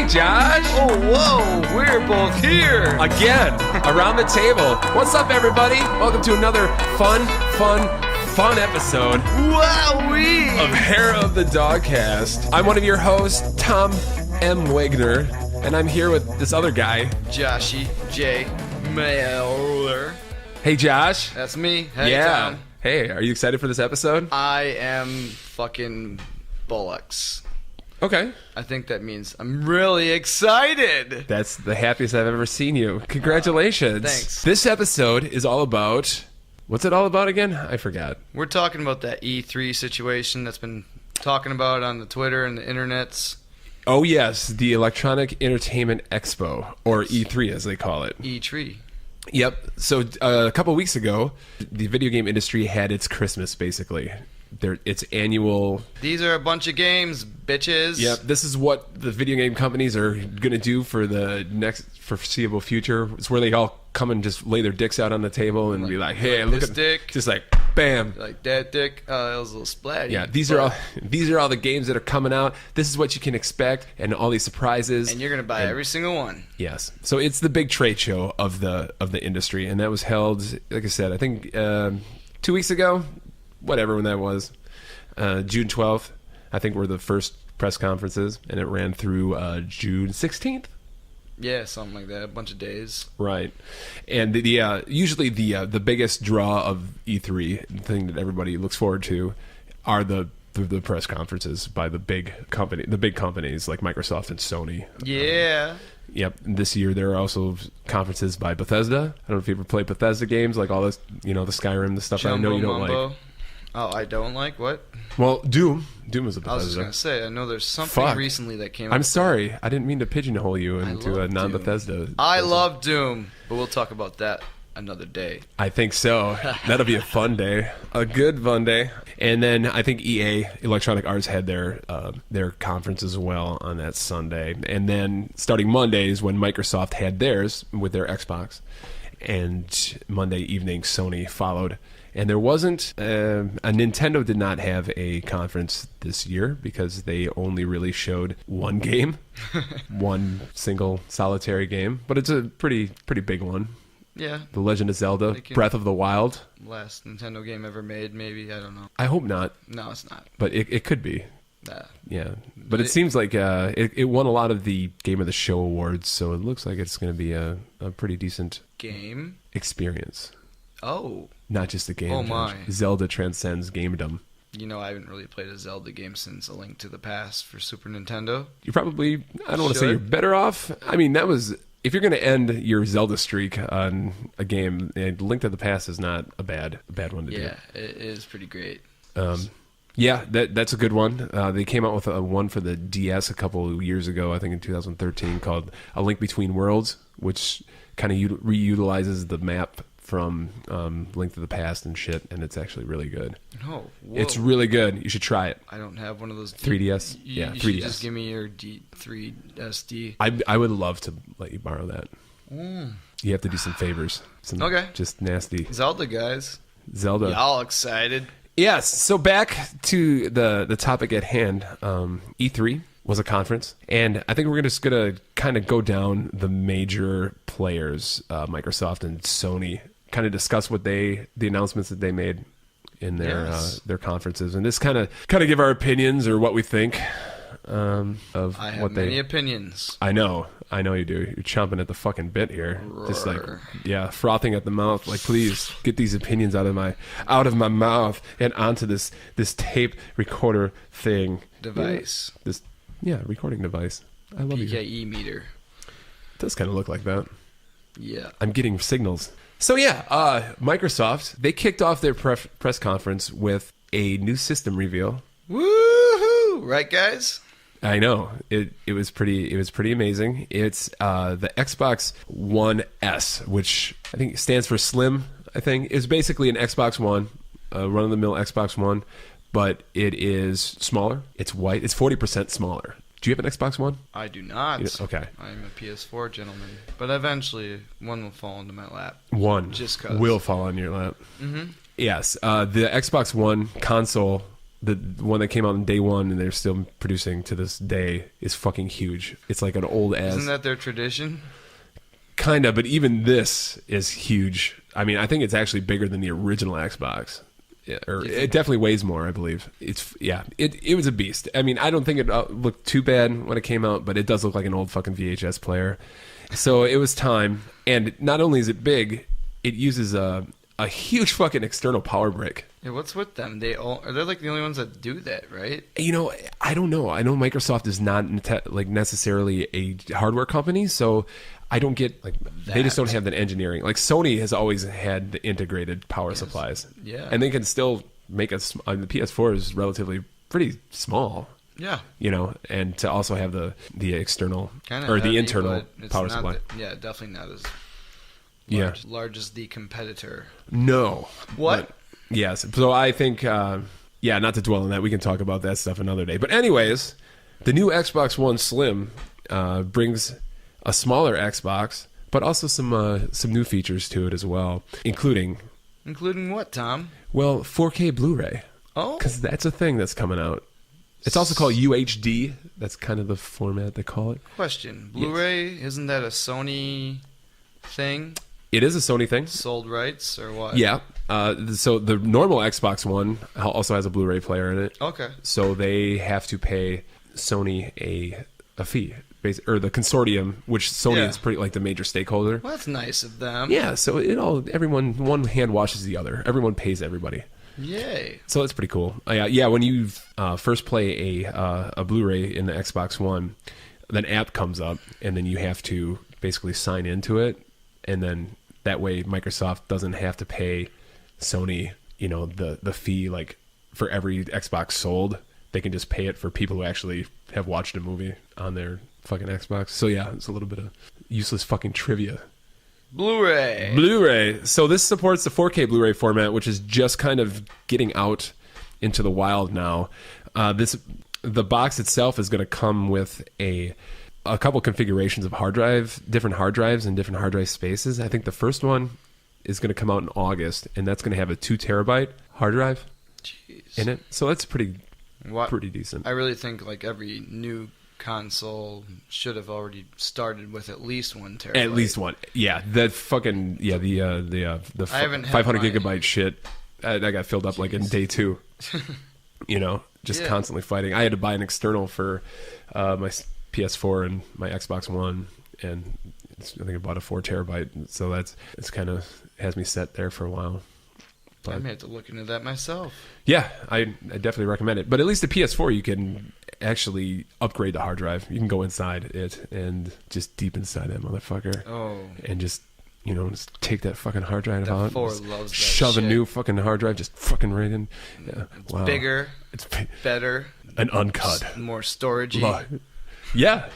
Hey, Josh. Oh, whoa, we're both here. Again, around the table. What's up, everybody? Welcome to another fun episode Wowee. of Hair of the Dogcast. I'm one of your hosts, Tom M. Wagner, and I'm here with this other guy, Joshy J. Mailer. Hey, Josh. That's me. Hey, yeah. Tom. Hey, are you excited for this episode? I am fucking bullocks. Okay. I think that means I'm really excited. That's the happiest I've ever seen you. Congratulations. Thanks. This episode is all about... What's it all about again? I forgot. We're talking about that E3 situation that's been talking about on the Twitter and the internets. Oh, yes. The Electronic Entertainment Expo, or E3 as they call it. E3. Yep. So a couple weeks ago, the video game industry had its Christmas, basically. Its annual... These are a bunch of games, bitches. Yep. This is what the video game companies are going to do for the next foreseeable future. It's where they all come and just lay their dicks out on the table and be like, hey, look this at... dick. Just like, bam. Like that dick. That was a little splatty. Yeah, these are all the games that are coming out. This is what you can expect, and all these surprises. And you're gonna buy every single one. Yes. So it's the big trade show of the industry, and that was held, like I said, I think 2 weeks ago, whatever when that was, June 12th. I think were the first press conferences, and it ran through June 16th. Yeah, something like that. A bunch of days. Right. And usually the biggest draw of E3, the thing that everybody looks forward to, are the press conferences by the big companies like Microsoft and Sony. Yeah. Yep. This year there are also conferences by Bethesda. I don't know if you ever played Bethesda games, like all this, the Skyrim, the stuff Jumbo I know you don't Mumbo. like. Oh, I don't like what? Well, Doom was a Bethesda. I was just gonna say, I know there's something recently that came out. I'm sorry, I didn't mean to pigeonhole you into a love non-Bethesda. I love Doom, but we'll talk about that another day. I think so. That'll be a fun day, a good fun day. And then I think EA, Electronic Arts, had their conference as well on that Sunday. And then starting Monday is when Microsoft had theirs with their Xbox, and Monday evening Sony followed. And there wasn't a Nintendo did not have a conference this year because they only really showed one game, one single solitary game, but it's a pretty big one. Yeah. The Legend of Zelda, Breath of the Wild. Last Nintendo game ever made, maybe. I don't know. I hope not. No, it's not. But it could be. Nah. Yeah. But it seems like it won a lot of the Game of the Show awards, so it looks like it's going to be a pretty decent game experience. Oh. Not just a game. Oh, my. Zelda transcends gamedom. I haven't really played a Zelda game since A Link to the Past for Super Nintendo. You probably, I don't want to say you're better off. I mean, that was, if you're going to end your Zelda streak on a game, Link to the Past is not a bad one to do. Yeah, it is pretty great. Yeah, that's a good one. They came out with one for the DS a couple of years ago, I think in 2013, called A Link Between Worlds, which kind of reutilizes the map from Link to the Past and shit, and it's actually really good. Oh, whoa. It's really good. You should try it. I don't have one of those. 3DS? You 3DS. should just give me your 3SD. I would love to let you borrow that. You have to do some favors. Okay. Just nasty. Zelda, guys. Zelda. Y'all excited? Yes. So back to the topic at hand. E3 was a conference, and I think we're just going to kind of go down the major players, Microsoft and Sony, kind of discuss what the announcements that they made in their conferences, and just kind of give our opinions or what we think of I have what many opinions. I know you do. You're chomping at the fucking bit here. Roar. Just like, frothing at the mouth. Like, please get these opinions out of my mouth and onto this tape recorder thing. Device. Recording device. I love PKE meter. It does kind of look like that. Yeah. I'm getting signals. So Microsoft, they kicked off their press conference with a new system reveal. Woohoo! Right, guys? I know. It was pretty amazing. It's the Xbox One S, which I think stands for Slim. I think it's basically an Xbox One, run-of-the-mill Xbox One, but it is smaller. It's white. It's 40% smaller. Do you have an Xbox One? I do not. Okay. I'm a PS4 gentleman. But eventually, one will fall into my lap. One just 'cause. will fall on your lap. Mm-hmm. Yes. The Xbox One console the one that came out on day one and they're still producing to this day is fucking huge. It's like an old ass. Isn't that their tradition? Kinda, but even this is huge. I mean, I think it's actually bigger than the original Xbox. Yeah, or it definitely weighs more, I believe. It was a beast. I mean, I don't think it looked too bad when it came out, but it does look like an old fucking VHS player. So it was time. And not only is it big, it uses a huge fucking external power brick. Yeah, what's with them? Are they like the only ones that do that, right? You know, I don't know. I know Microsoft is not like necessarily a hardware company, so I don't get like they just don't have that engineering. Like Sony has always had the integrated power supplies. Yeah, and they can still make the PS4 is relatively pretty small. Yeah, you know, and to also have the external kinda or heavy, the internal power supply. Definitely not as large as the competitor. No, what? But, yes, so I think not to dwell on that. We can talk about that stuff another day. But anyways, the new Xbox One Slim brings a smaller Xbox, but also some new features to it as well, including what, Tom? Well, 4K Blu-ray. Oh, because that's a thing that's coming out. It's also called UHD. That's kind of the format they call it. Question: Blu-ray, isn't that a Sony thing? It is a Sony thing. Sold rights or what? Yeah. So the normal Xbox One also has a Blu-ray player in it. Okay. So they have to pay Sony a fee, or the consortium, which Sony is pretty like the major stakeholder. Well, that's nice of them. Yeah. So everyone, one hand washes the other. Everyone pays everybody. Yay. So that's pretty cool. Yeah. When you first play a Blu-ray in the Xbox One, an app comes up, and then you have to basically sign into it, and then that way Microsoft doesn't have to pay Sony, the fee like for every Xbox sold. They can just pay it for people who actually have watched a movie on their fucking Xbox. So yeah, it's a little bit of useless fucking trivia. Blu-ray. So this supports the 4K Blu-ray format, which is just kind of getting out into the wild now. The box itself is going to come with a couple configurations of different hard drives and different hard drive spaces. I think the first one is going to come out in August, and that's going to have a 2 terabyte hard drive in it. So that's pretty decent. I really think like every new console should have already started with at least 1 terabyte. At least one. Yeah. That fucking the 500 gigabyte shit I got filled up like in day 2. Constantly fighting. I had to buy an external for my PS4 and my Xbox One, and I think I bought a 4 terabyte. So it's kind of has me set there for a while. But I may have to look into that myself. Yeah, I definitely recommend it. But at least the PS4, you can actually upgrade the hard drive. You can go inside it and just deep inside that motherfucker. Oh. And just take that fucking hard drive out. 4 loves that shove shit. a new fucking hard drive just fucking right in. Yeah. It's bigger. It's better. And uncut. More storagey. Yeah,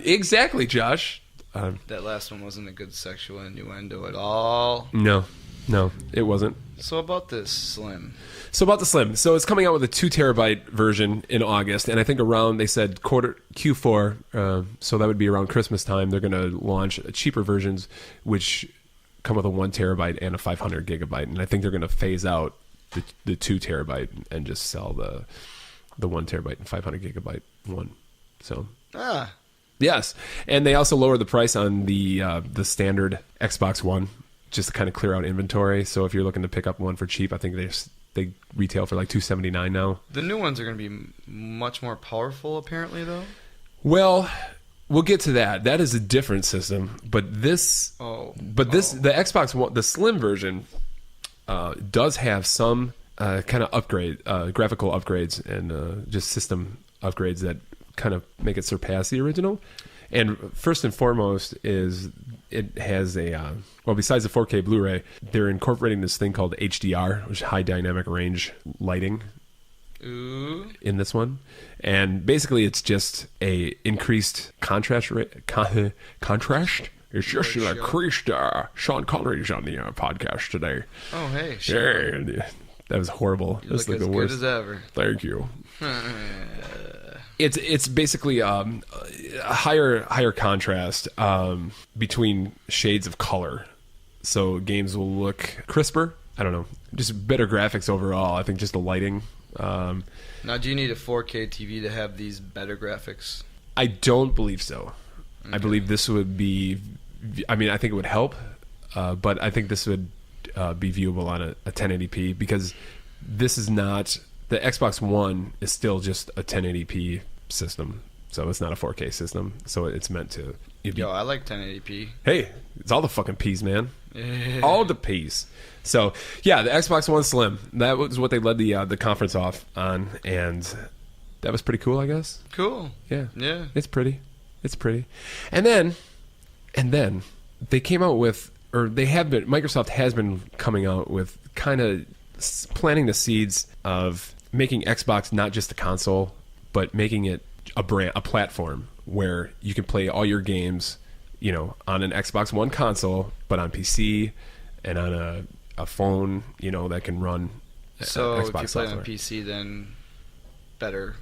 exactly, Josh. That last one wasn't a good sexual innuendo at all. No, it wasn't. So about this Slim. So it's coming out with a 2 terabyte version in August, and I think they said Q4, so that would be around Christmas time. They're going to launch cheaper versions, which come with a 1 terabyte and a 500 gigabyte, and I think they're going to phase out the 2 terabyte and just sell the 1 terabyte and 500 gigabyte one. So. Yes, and they also lowered the price on the standard Xbox One, just to kind of clear out inventory. So if you're looking to pick up one for cheap, I think they retail for like $279 now. The new ones are going to be much more powerful, apparently, though. Well, we'll get to that. That is a different system, but the Xbox One, the Slim version, does have some kind of graphical upgrades and just system upgrades that kind of make it surpass the original. And first and foremost is it has besides the 4K Blu-ray, they're incorporating this thing called HDR, which is high dynamic range lighting. Ooh. In this one. And basically it's just a increased contrast contrast. It's just increased. Sean Connery's on the podcast today. Oh, hey. Sure. Yeah, that was horrible. You look as good as ever. Thank you. It's basically a higher contrast between shades of color, so games will look crisper. I don't know, just better graphics overall. I think just the lighting Now, do you need a 4K TV to have these better graphics? I don't believe so. Okay. I believe this would be. I mean, I think it would help, but I think this would be viewable on a 1080p because this is not the Xbox One is still just a 1080p system, so it's not a 4K system. So it's meant to. Yo, I like 1080p. Hey, it's all the fucking P's, man. All the P's. So yeah, the Xbox One Slim. That was what they led the conference off on, and that was pretty cool, I guess. Cool. Yeah. Yeah. It's pretty. It's pretty. And then they came out with, or they have been. Microsoft has been coming out with kind of planting the seeds of making Xbox not just a console, but making it a brand, a platform where you can play all your games, you know, on an Xbox One console, but on PC and on a phone, you know, that can run So Xbox if you play software. on PC, then better.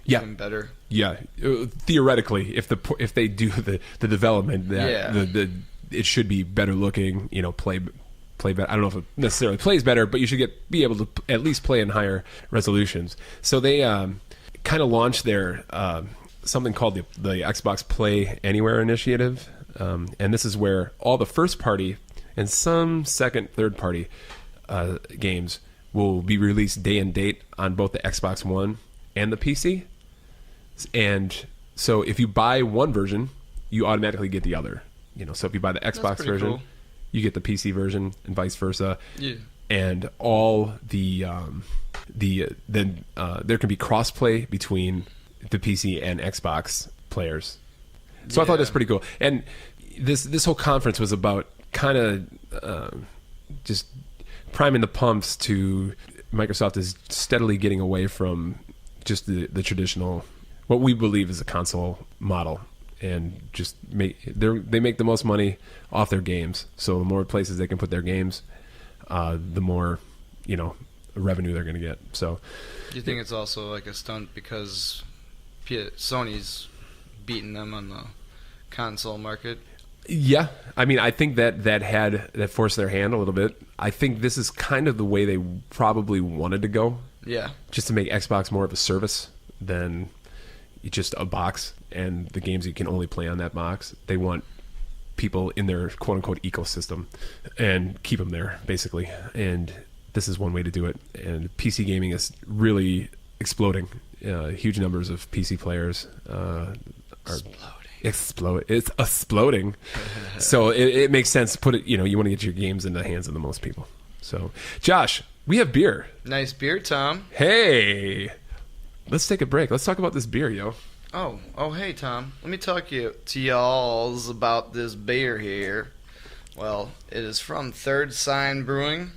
Yeah. Even better. Yeah, theoretically, if they do the development, that it should be better looking. You know, play better. I don't know if it necessarily plays better, but you should be able to at least play in higher resolutions. So they kind of launched their something called the Xbox Play Anywhere initiative, and this is where all the first party and some second, third party games will be released day and date on both the Xbox One and the PC. And so if you buy one version, you automatically get the other. You know, so if you buy the Xbox version, cool. you get the PC version, and vice versa. Yeah. And all then there can be crossplay between the PC and Xbox players. So I thought that's pretty cool. And this whole conference was about kind of just priming the pumps to Microsoft is steadily getting away from just the traditional, what we believe is a console model, and just they make the most money off their games. So the more places they can put their games, the more, you know, revenue they're going to get. So Do you think it's also like a stunt because Sony's beating them on the console market? yeah, I mean, I think that forced their hand a little bit. I think this is kind of the way they probably wanted to go, Yeah. just to make Xbox more of a service than just a box and the games you can only play on that box. They want people in their quote-unquote ecosystem and keep them there, basically. And this is one way to do it. And PC gaming is really exploding. Huge numbers of PC players are exploding. It's exploding. So it makes sense to put it, you know, you want to get your games in the hands of the most people. So, Josh, we have beer. Nice beer, Tom. Hey, let's take a break. Let's talk about this beer, yo. Oh, hey, Tom. Let me talk to y'all about this beer here. Well, it is from Third Sign Brewing.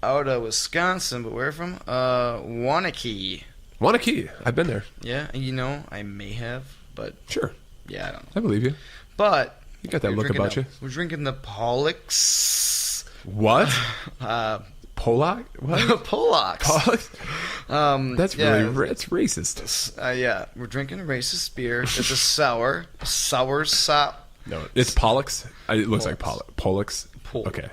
Out of Wisconsin, but where from? Wanakee. Wanakee. I've been there. Yeah, you know, I may have, but Sure. yeah, I don't know. I believe you. But You got that we're look drinking about you. We're drinking the Pollock's. What? Uh, Polak? What? Pollock's. Polak? That's really it's racist. Yeah, we're drinking a racist beer. It's a sour sop. No, it's Pollux. It looks like Pollux. Pollux. Okay.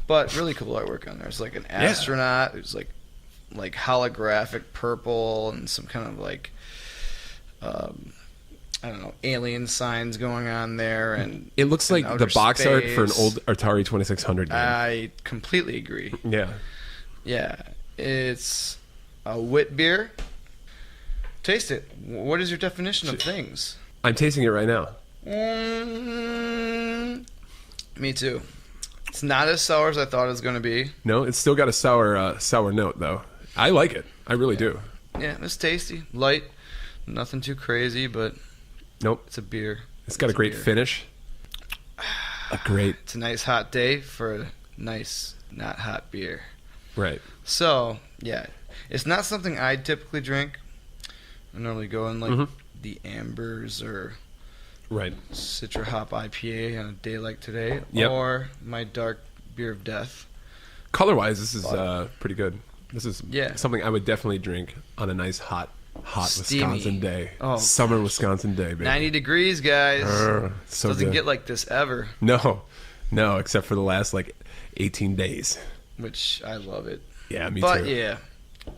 But really cool artwork on there. It's like an astronaut. There's like holographic purple and some kind of like I don't know, alien signs going on there, and It looks like the box art for an old Atari 2600 game. I completely agree. Yeah. Yeah, it's a wit beer. Taste it. What is your definition of things? I'm tasting it right now. Me too. It's not as sour as I thought it was going to be. No, it's still got a sour note though. I like it. I really do. Yeah, it's tasty, light, nothing too crazy, but Nope. it's a beer. It's got a great finish. It's a nice hot day for a nice, not hot beer. Right. So, yeah, it's not something I typically drink. I normally go in like the Ambers or Right. Citra Hop IPA on a day like today, Yep. or my dark beer of death. Color-wise, this is pretty good. This is something I would definitely drink on a nice hot Steamy. Wisconsin day. Oh, Summer Wisconsin day, baby. 90 degrees, guys. So Doesn't good. get like this ever, No, except for the last like 18 days. which I love it. Yeah, me But too. yeah,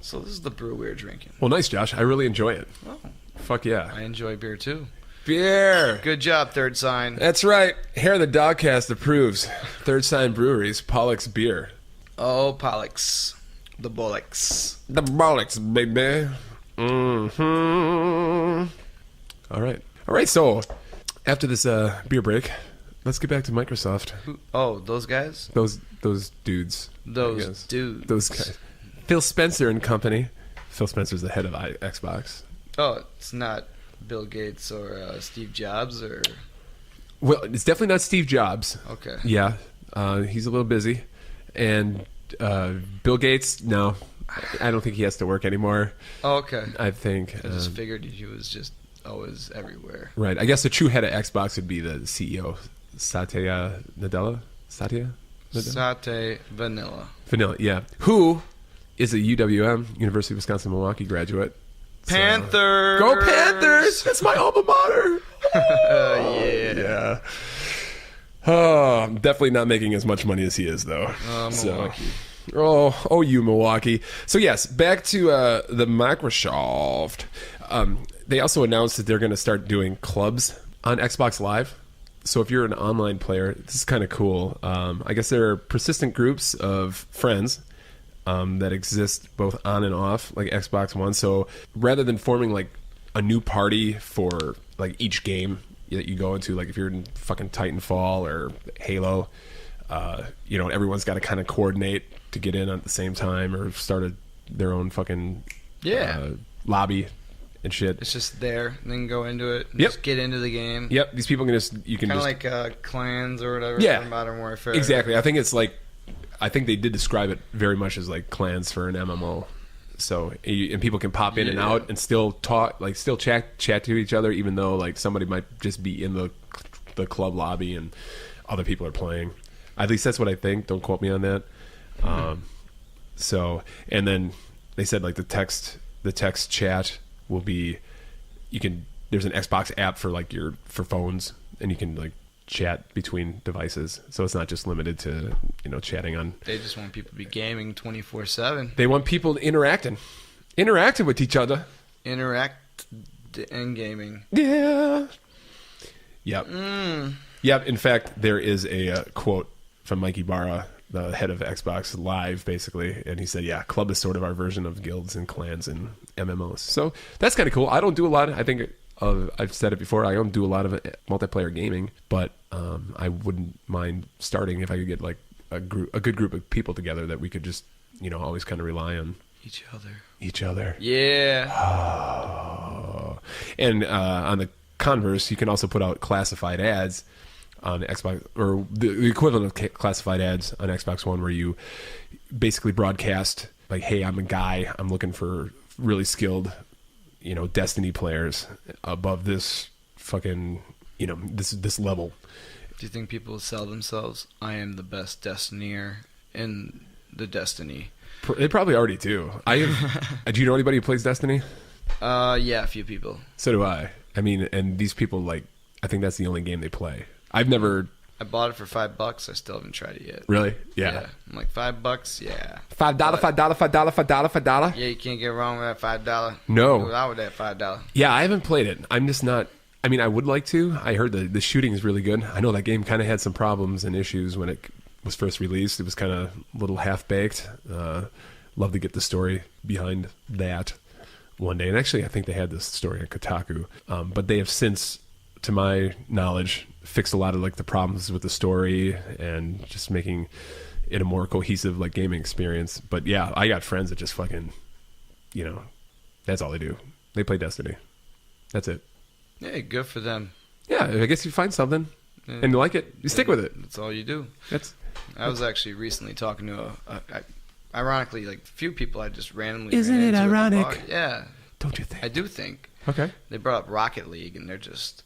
So this is the brew we're drinking. Well, nice, Josh. I really enjoy it. Oh, Fuck yeah. I enjoy beer too. Beer. Good job, Third Sign. That's right. Here the Dogcast approves. Third Sign Brewery's Pollock's beer. Oh, Pollux. The Bollocks. The Bollocks, baby. Mm-hmm. All right, so after this beer break, let's get back to Microsoft. Oh, those guys? Those dudes. Those dudes. Those guys. Phil Spencer and company. Phil Spencer's the head of Xbox. Oh, it's not Bill Gates or Steve Jobs or... Well, it's definitely not Steve Jobs. Okay. Yeah, he's a little busy. And Bill Gates, no. I don't think he has to work anymore. Oh, okay. I think. I just figured he was just always everywhere. Right. I guess the true head of Xbox would be the CEO, Satya Nadella? Satya? Satya Vanilla. Vanilla, yeah. Who is a UWM, University of Wisconsin-Milwaukee graduate. Panthers! Go Panthers! That's my alma mater! Yeah. Oh, I'm definitely not making as much money as he is, though. Milwaukee. Oh, you Milwaukee. So, yes, back to the Microsoft. They also announced that they're going to start doing clubs on Xbox Live. So if you're an online player, this is kind of cool. I guess there are persistent groups of friends that exist both on and off, like Xbox One. So rather than forming like a new party for like each game that you go into, like if you're in fucking Titanfall or Halo, everyone's got to kind of coordinate to get in at the same time or start their own fucking lobby and shit. It's just there, and then go into it. And Yep. Just get into the game. Yep, these people can Kind of like clans or whatever. Yeah. For Modern Warfare. Exactly. I think they did describe it very much as like clans for an MMO. So and people can pop in and out and still talk, like still chat to each other, even though like somebody might just be in the club lobby and other people are playing. At least that's what I think. Don't quote me on that. So and then they said like the text chat will be there's an Xbox app for like for phones, and you can like chat between devices, so it's not just limited to chatting on. They just want people to be gaming 24/7. They want people interacting with each other. Interact and gaming. Yeah. Yep. Yep. In fact, there is a quote from Mikey Barra, the head of Xbox Live, basically, and he said, "Yeah, club is sort of our version of guilds and clans and MMOs." So that's kind of cool. I don't do a lot. I think I've said it before. I don't do a lot of multiplayer gaming, but I wouldn't mind starting if I could get like a good group of people together that we could just always kind of rely on each other. Yeah. Oh. And on the converse, you can also put out classified ads on Xbox, or the equivalent of classified ads on Xbox One, where you basically broadcast like, "Hey, I'm a guy. I'm looking for really skilled, Destiny players above this fucking, this level." Do you think people will sell themselves? I am the best Destineer in the Destiny. They probably already do. Do you know anybody who plays Destiny? Yeah, a few people. So do I. I mean, and these people, like, I think that's the only game they play. I bought it for $5. I still haven't tried it yet. Really? Yeah. I'm like, $5? Yeah. $5. Yeah, you can't get wrong with that $5. No. Without that $5. Yeah, I haven't played it. I'm just not. I mean, I would like to. I heard the shooting is really good. I know that game kind of had some problems and issues when it was first released. It was kind of a little half-baked. Love to get the story behind that one day. And actually, I think they had this story on Kotaku. But they have since, to my knowledge, fixed a lot of like the problems with the story and just making it a more cohesive like gaming experience. But yeah, I got friends that just fucking, that's all they do. They play Destiny. That's it. Yeah, good for them. Yeah, I guess you find something and you like it, you stick with it. That's all you do. I was actually recently talking to ironically, like a few people I just randomly. Isn't it ironic? Yeah. Don't you think? I do think. Okay. They brought up Rocket League, and they're just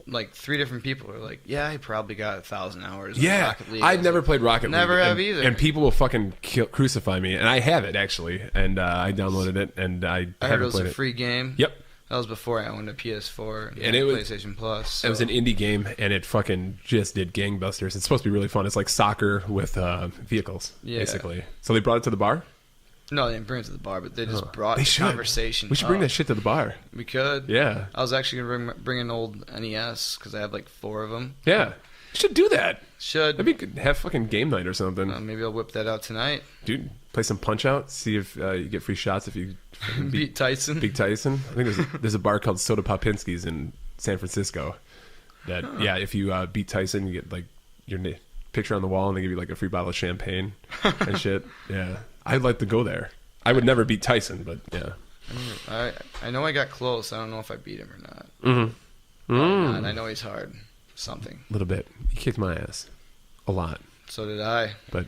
like 3 different people are like, "Yeah, I probably got 1,000 hours." Yeah, Rocket League. I've never played Rocket League. Never have either. And people will fucking crucify me, and I have it actually, and I downloaded it, and I heard it was played a free game. Yep. That was before I owned a PS4 and it was PlayStation Plus. So. It was an indie game, and it fucking just did gangbusters. It's supposed to be really fun. It's like soccer with vehicles, basically. So they brought it to the bar? No, they didn't bring it to the bar, but they just brought They the should. conversation. We should bring that shit to the bar. We could. Yeah. I was actually going to bring an old NES because I have like 4 of them. Yeah. You should do that. Should. Maybe have fucking game night or something. Maybe I'll whip that out tonight. Dude, play some Punch Out. See if you get free shots if you beat Tyson. Beat Tyson. I think there's a bar called Soda Popinski's in San Francisco. That if you beat Tyson, you get like your picture on the wall, and they give you like a free bottle of champagne and shit. Yeah, I'd like to go there. I would never beat Tyson, but yeah. I know I got close. I don't know if I beat him or not. Mm-hmm. I know he's hard. Something. A little bit. He kicked my ass. A lot. So did I. But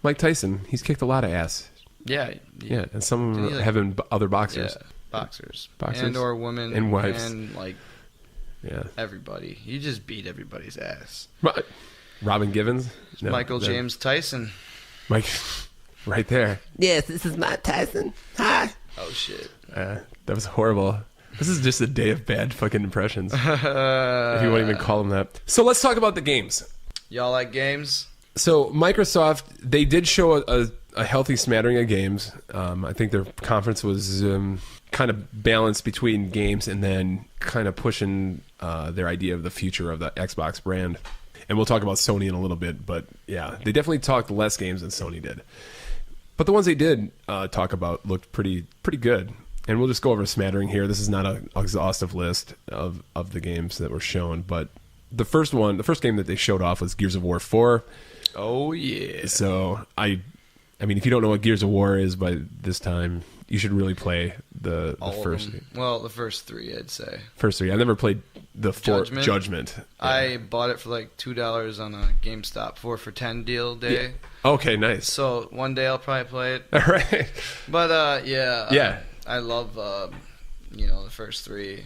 Mike Tyson, he's kicked a lot of ass. Yeah. Yeah, and some of them having other boxers. Yeah, boxers. Boxers. And or women. And wives. And like everybody. He just beat everybody's ass. Robin Givens? No, Michael James Tyson. Mike, right there. Yes, this is Mike Tyson. Hi. Oh, shit. That was horrible. This is just a day of bad fucking impressions. If you won't even call them that. So let's talk about the games. Y'all like games? So Microsoft, they did show a healthy smattering of games. I think their conference was kind of balanced between games and then kind of pushing their idea of the future of the Xbox brand. And we'll talk about Sony in a little bit, but yeah, they definitely talked less games than Sony did. But the ones they did talk about looked pretty good. And we'll just go over a smattering here. This is not an exhaustive list of the games that were shown, but the first game that they showed off was Gears of War 4. Oh yeah. So I mean, if you don't know what Gears of War is by this time, you should really play the first. Well, the first 3, I'd say. First 3. I never played the Judgment. Yeah. I bought it for like $2 on a GameStop 4 for $10 deal day. Yeah. Okay, nice. So one day I'll probably play it. All right. But yeah. I love the first 3.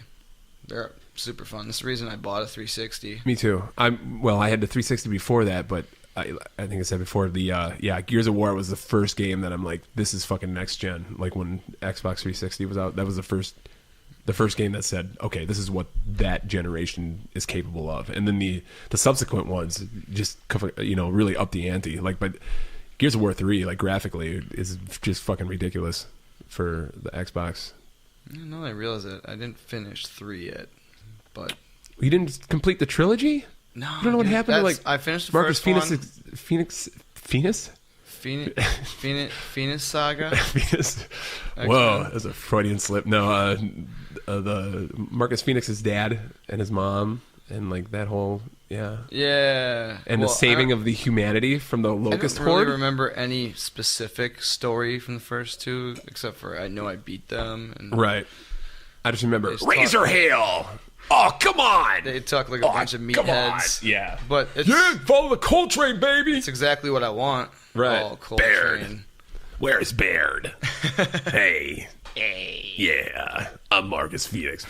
They're super fun. That's the reason I bought a 360. Me too. I had the 360 before that, but I think I said before Gears of War was the first game that I'm like, this is fucking next gen. Like when Xbox 360 was out, that was the first game that said, okay, this is what that generation is capable of. And then the subsequent ones just really up the ante. Like, but Gears of War 3, like graphically, is just fucking ridiculous for the Xbox. No, I realize it. I didn't finish 3 yet, but you didn't complete the trilogy? No, I don't know what happened to like I finished the Marcus first one. Phoenix Saga. Phoenix. Whoa, that's a Freudian slip. No, the Marcus Phoenix's dad and his mom and like that whole and the saving of the humanity from the Locust Horde. I don't really remember any specific story from the first 2, except for I know I beat them. And right. I just remember Razor Hail. Oh, come on! They talk like a bunch of meatheads. Yeah. But it's, follow the Coltrane, baby! It's exactly what I want. Right. Oh, Coltrane. Baird. Where's Baird? Hey. Yeah. I'm Marcus Phoenix.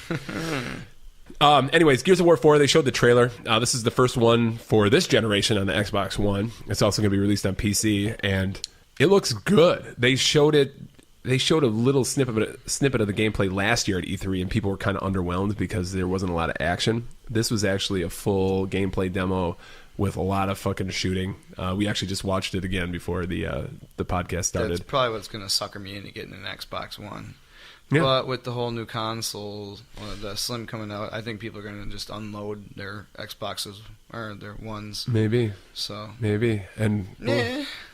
Anyways, Gears of War 4, they showed the trailer. This is the first one for this generation on the Xbox One. It's also going to be released on PC, and it looks good. They showed a little snippet of the gameplay last year at E3, and people were kind of underwhelmed because there wasn't a lot of action. This was actually a full gameplay demo with a lot of fucking shooting. We actually just watched it again before the podcast started. That's probably what's going to sucker me into getting an Xbox One. Yeah. But with the whole new console, the Slim coming out, I think people are going to just unload their Xboxes or their ones. Maybe. So maybe. And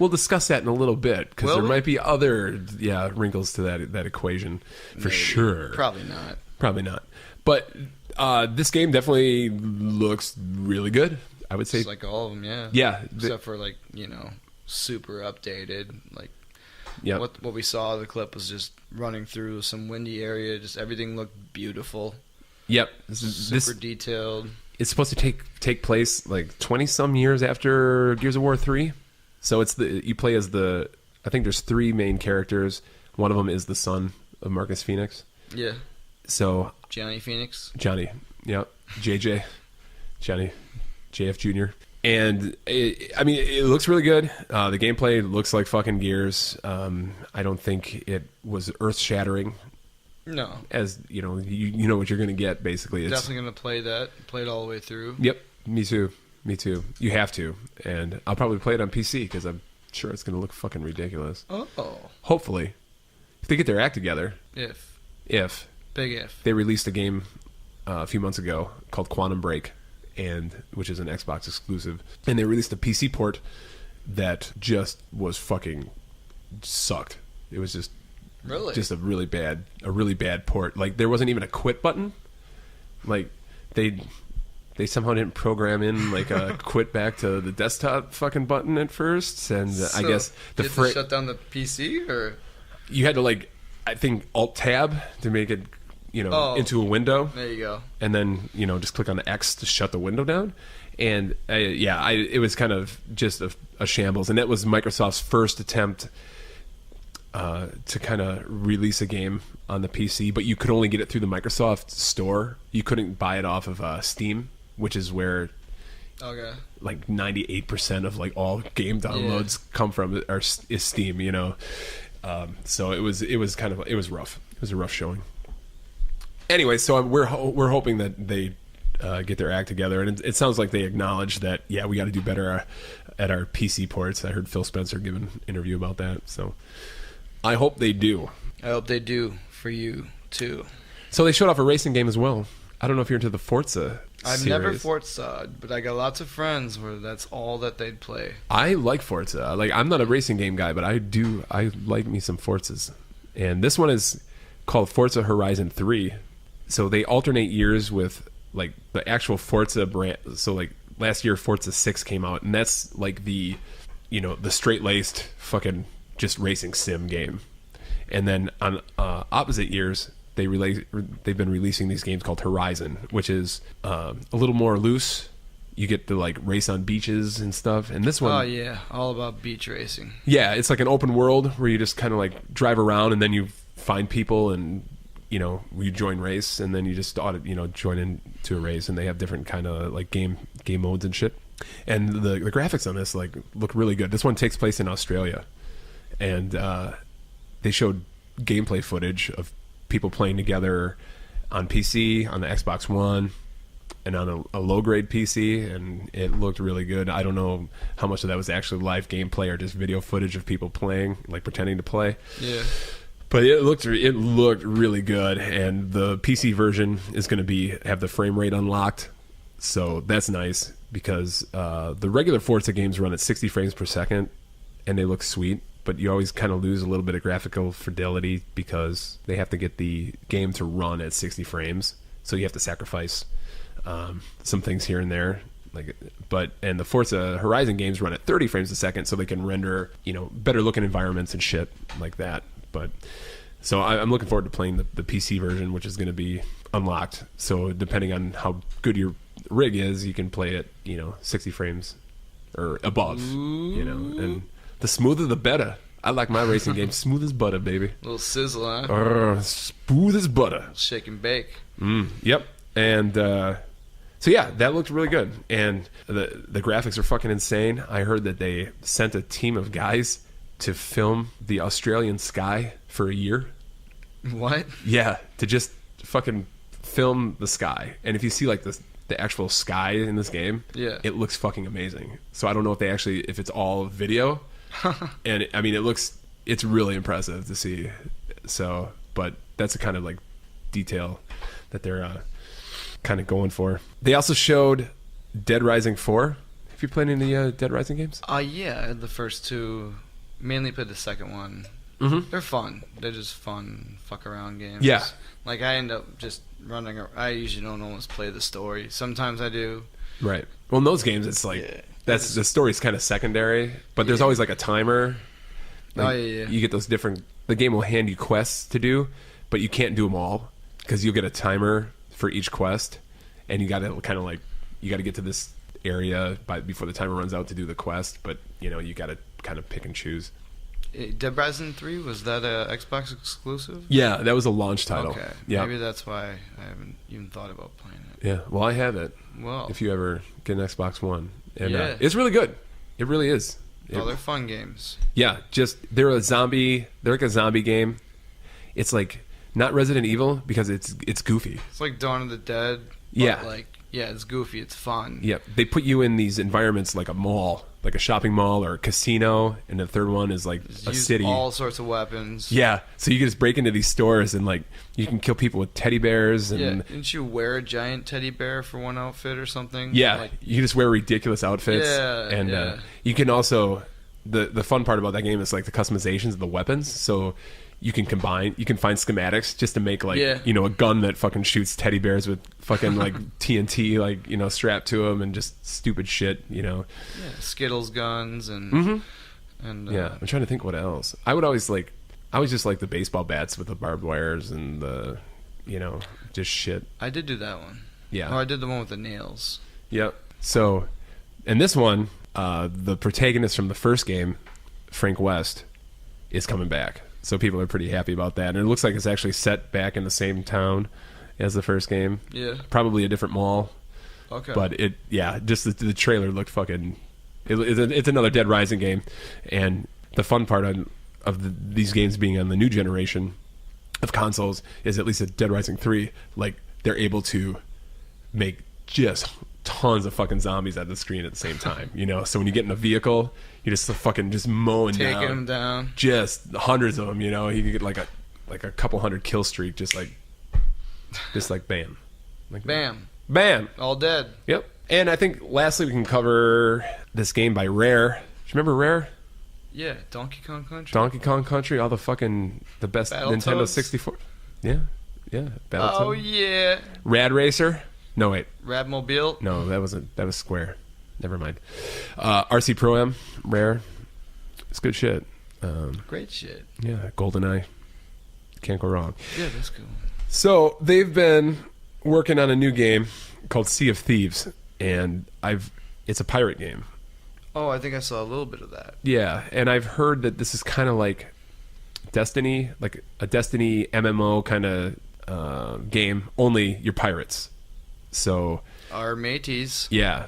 we'll discuss that in a little bit because there might be other wrinkles to that equation for sure. Probably not. But this game definitely looks really good. I would say. Just like all of them, yeah. Yeah. Except for like, super updated. Like yep. What we saw, the clip was just running through some windy area. Just everything looked beautiful. Yep. Super detailed. It's supposed to take place like 20-some years after Gears of War 3. So you play as I think there's 3 main characters. One of them is the son of Marcus Phoenix. Yeah. So Johnny Phoenix. Johnny. Yeah. JJ. Johnny. JF Jr. And it looks really good. The gameplay looks like fucking Gears. I don't think it was earth-shattering. No. As you know what you're going to get. Basically, it's definitely going to play it all the way through. Yep, me too. You have to, and I'll probably play it on PC because I'm sure it's going to look fucking ridiculous. Oh. hopefully, if they get their act together, If. they released a game a few months ago called Quantum Break, which is an Xbox exclusive, and they released a PC port that just was fucking sucked. It was just a really bad port. Like, there wasn't even a quit button. Like, they somehow didn't program in like a quit back to the desktop fucking button at first, and I guess you had to shut down the PC, or you had to, like, I think Alt Tab to make it, into a window. There you go. And then just click on the X to shut the window down. And it was kind of just a shambles, and that was Microsoft's first attempt to kind of release a game on the PC, but you could only get it through the Microsoft Store. You couldn't buy it off of Steam, which is where like 98% of like all game downloads come from is Steam. So it was rough. It was a rough showing. Anyway, so we're hoping that they get their act together, and it sounds like they acknowledge that we got to do better at our PC ports. I heard Phil Spencer give an interview about that, so I hope they do. I hope they do for you too. So they showed off a racing game as well. I don't know if you're into the Forza I've series. never Forza, but I got lots of friends where that's all that they'd play. I like Forza. Like, I'm not a racing game guy, but I like me some Forzas. And this one is called Forza Horizon 3. So they alternate years with like the actual Forza brand. So like last year Forza 6 came out, and that's like the the straight-laced fucking just racing sim game. And then on opposite years, they've been releasing these games called Horizon, which is a little more loose. You get to like race on beaches and stuff. And this one, oh yeah, all about beach racing. Yeah, it's like an open world where you just kind of like drive around, and then you find people, and you join race, and then you just join into a race, and they have different kind of like game modes and shit. And the graphics on this like look really good. This one takes place in Australia, and they showed gameplay footage of people playing together on PC, on the Xbox One, and on a low-grade PC, and it looked really good. I don't know how much of that was actually live gameplay or just video footage of people playing, like pretending to play. Yeah. But it looked really good, and the PC version is going to have the frame rate unlocked, so that's nice, because the regular Forza games run at 60 frames per second, and they look sweet. But you always kind of lose a little bit of graphical fidelity because they have to get the game to run at 60 frames. So you have to sacrifice some things here and there. And the Forza Horizon games run at 30 frames a second, so they can render better looking environments and shit like that. But so I'm looking forward to playing the PC version, which is going to be unlocked. So depending on how good your rig is, you can play it 60 frames or above. And the smoother the better. I like my racing game smooth as butter, baby. A little sizzle, huh? Smooth as butter. Shake and bake. Yep. And so yeah, that looked really good. And the graphics are fucking insane. I heard that they sent a team of guys to film the Australian sky for a year. What? Yeah, to just fucking film the sky. And if you see like the actual sky in this game, it looks fucking amazing. So I don't know if it's all video. And I mean, it's really impressive to see. So, but that's a kind of like detail that they're kind of going for. They also showed Dead Rising 4. Have you played any Dead Rising games? Yeah, the first two. Mainly played the second one. Mm-hmm. They're fun. They're just fun, fuck around games. Yeah. Like, I end up just running. I usually don't almost play the story. Sometimes I do. Right. Well, in those games, it's like the story's kind of secondary, but there's always like a timer. Like, you get those different. The game will hand you quests to do, but you can't do them all because you'll get a timer for each quest, and you got to kind of like get to this area before the timer runs out to do the quest. But you got to kind of pick and choose. Dead Rising 3, was that a Xbox exclusive? Yeah, that was a launch title. Okay. Yeah. Maybe that's why I haven't even thought about playing it. Yeah. Well, I have it. Well, if you ever get an Xbox One, and it's really good. It really is. They're fun games. Yeah, they're like a zombie game. It's like not Resident Evil because it's goofy. It's like Dawn of the Dead. Yeah. Like Yeah, it's goofy. It's fun. Yep. They put you in these environments like a mall, like a shopping mall or a casino, and the third one is like a Use city. all sorts of weapons. Yeah. So you can just break into these stores and like you can kill people with teddy bears and Yeah, didn't you wear a giant teddy bear for one outfit or something? yeah, Like, you can just wear ridiculous outfits. Yeah, and yeah. You can also the fun part about that game is like the customizations of the weapons. So you can find schematics just to make like Yeah. a gun that fucking shoots teddy bears with fucking like TNT like strapped to them and just stupid shit. yeah, Skittles guns and Yeah, I'm trying to think what else. I always just like the baseball bats with the barbed wires and the just shit. I did do that one. Yeah. Oh, I did the one with the nails. Yep. So, in this one, the protagonist from the first game, Frank West, is coming back. So people are pretty happy about that. And it looks like it's actually set back in the same town as the first game. Yeah. Probably a different mall. Okay. But just the trailer looked fucking... It's another Dead Rising game. And the fun part of these games being on the new generation of consoles is at least at Dead Rising 3, like, they're able to make just tons of fucking zombies at the screen at the same time, So when you get in a vehicle, you're just fucking just mowing taking them down. just hundreds of them. You can get like a couple hundred kill streak, just like bam, like bam, all dead. Yep. And I think lastly we can cover this game by Rare. Do you remember Rare? Yeah, Donkey Kong Country. Donkey Kong Country, all the best Nintendo Battletoads? 64. Yeah, Battletoads. Oh yeah, Rad Racer. No wait, Radmobile. no, that was Square. Never mind. RC Pro Am, Rare. It's good shit. Great shit. Yeah, GoldenEye. Can't go wrong. Yeah, that's cool. So they've been working on a new game called Sea of Thieves, and it's a pirate game. Oh, I think I saw a little bit of that. Yeah, and I've heard that this is kind of like Destiny, like a Destiny MMO kind of game. Only you're pirates. So Our mateys. yeah.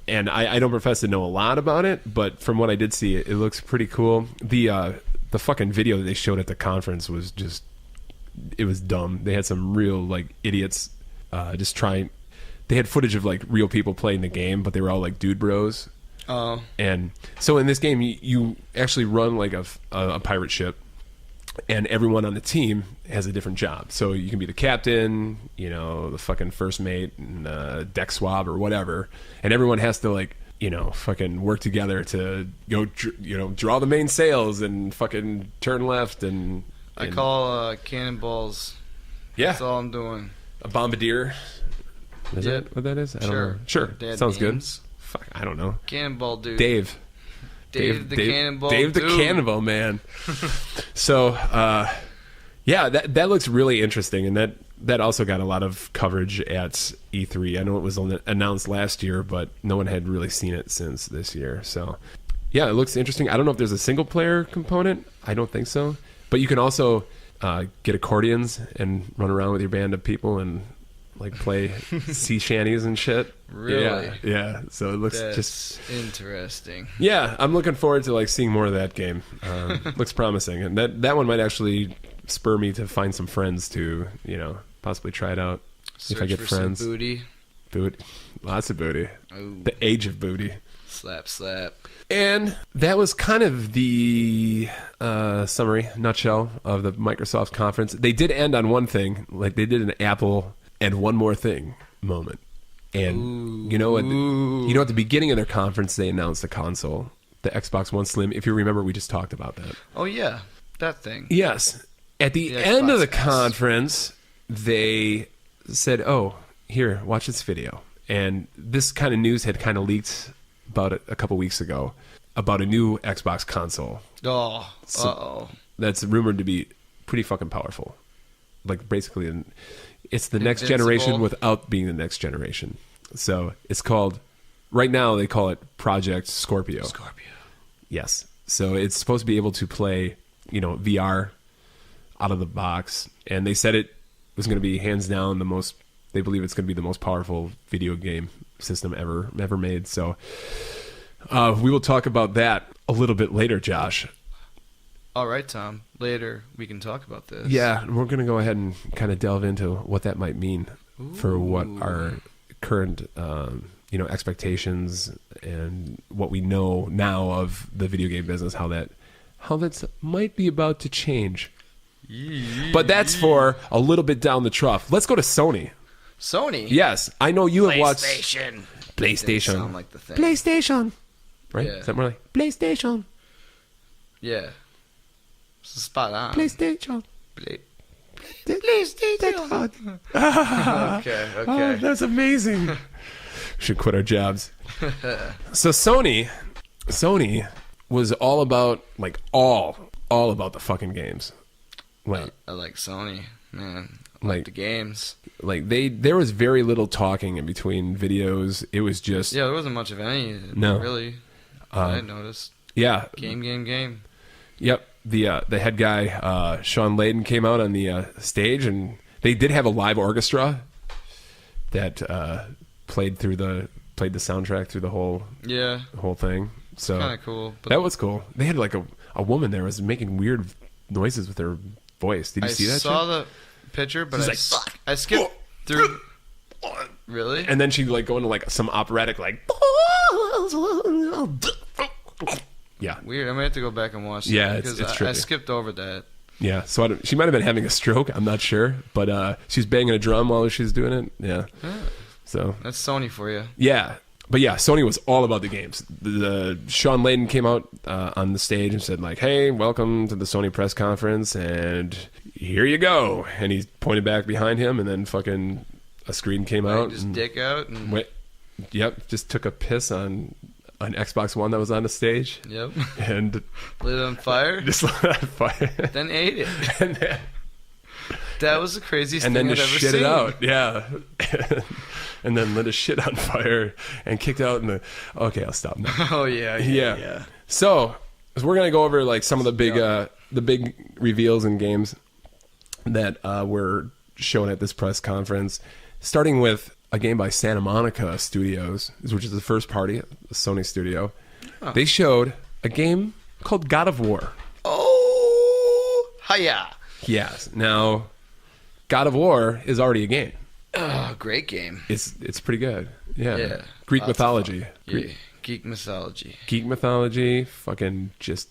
And I don't profess to know a lot about it, but from what I did see, it looks pretty cool. The fucking video that they showed at the conference was just, it was dumb. They had some real like idiots just trying. They had footage of like real people playing the game, but they were all like dude bros. Oh. And so in this game, you actually run like a pirate ship, and everyone on the team has a different job. So you can be the captain, the fucking first mate, and deck swab or whatever. And everyone has to like, fucking work together to go, draw the main sails and fucking turn left. And I call cannonballs. Yeah, That's all I'm doing. a bombardier. Is Yep. that what that is? I don't Sure. know. Sure, Dad sounds names. good. Fuck, I don't know. Cannonball dude. Dave the Cannonball Dave the dude. Cannonball man. So yeah, that looks really interesting, and that also got a lot of coverage at E3. I know it was announced last year, but no one had really seen it since this year. So yeah, it looks interesting. I don't know if there's a single player component. I don't think so, but you can also get accordions and run around with your band of people and like play sea shanties and shit. Really? Yeah. So it looks That's just interesting. yeah. I'm looking forward to like seeing more of that game. Looks promising, and that one might actually spur me to find some friends to possibly try it out. Search if I get for friends, some booty. lots of booty. Ooh. The age of booty. Slap, slap. And that was kind of the summary, nutshell of the Microsoft conference. They did end on one thing, like they did an Apple and one more thing moment. And at the beginning of their conference, they announced a console, the Xbox One Slim. If you remember, we just talked about that. Oh yeah, that thing. Yes. At the The end of the Xbox S. conference, they said, "Oh, here, watch this video." And this kind of news had kind of leaked about a couple weeks ago about a new Xbox console. Oh, So- uh-oh. That's rumored to be pretty fucking powerful. Like basically, it's the next Invincible. generation without being the next generation. So it's called, right now they call it Project Scorpio. Scorpio. Yes. So it's supposed to be able to play, VR out of the box. And they said it was going to be hands down they believe it's going to be the most powerful video game system ever made. So we will talk about that a little bit later, Josh. All right, Tom. Later we can talk about this. Yeah, we're going to go ahead and kind of delve into what that might mean for what our current expectations and what we know now of the video game business, how that might be about to change. But that's for a little bit down the trough. Let's go to Sony. Sony? Yes, I know you have watched PlayStation. PlayStation. Sound like the thing. PlayStation. Right? Yeah. Is that more like PlayStation. Yeah. Spot on. PlayStation. PlayStation. Okay. Oh, that's amazing. We should quit our jobs. So Sony was all about all about the fucking games. Like I like Sony, man. I Like- like the games. there was very little talking in between videos. It was just Yeah, there wasn't much of any. No. Really. I noticed. yeah. Game. Yep. The head guy, Sean Layden, came out on the stage, and they did have a live orchestra that played the soundtrack through the whole thing. So Kind of cool. But that was cool. They had like a woman there was making weird noises with her voice. Did you see that? I saw shit? the picture, but She's like, I skipped through. Really? And then she'd like go into like some operatic like. Yeah. Weird. I might have to go back and watch that. Yeah, it's because I trippy. skipped over that. Yeah, so she might have been having a stroke. I'm not sure, but she was banging a drum while she was doing it. Yeah, so That's Sony for you. yeah, but yeah, Sony was all about the games. The Sean Layden came out on the stage and said like, "Hey, welcome to the Sony press conference, and here you go." And he pointed back behind him, and then fucking a screen came out. Just and dick out and Yep, just took a piss on an Xbox One that was on the stage, yep, and lit it on fire. just lit on fire. Then ate it. And then, That was the craziest and thing then I've just ever shit seen. it out, yeah. And then lit his shit on fire and kicked out in the. Okay, I'll stop now. Oh yeah. Yeah. So we're gonna go over like some of the big reveals in games that were shown at this press conference, starting with a game by Santa Monica Studios, which is the first party, the Sony studio. They showed a game called God of War. Oh, hiya! Yes. Now, God of War is already a game. Oh, great game. It's pretty good. Yeah. Yeah. Greek Lots of mythology. fun. Greek- Yeah. Geek mythology. Geek mythology. Fucking just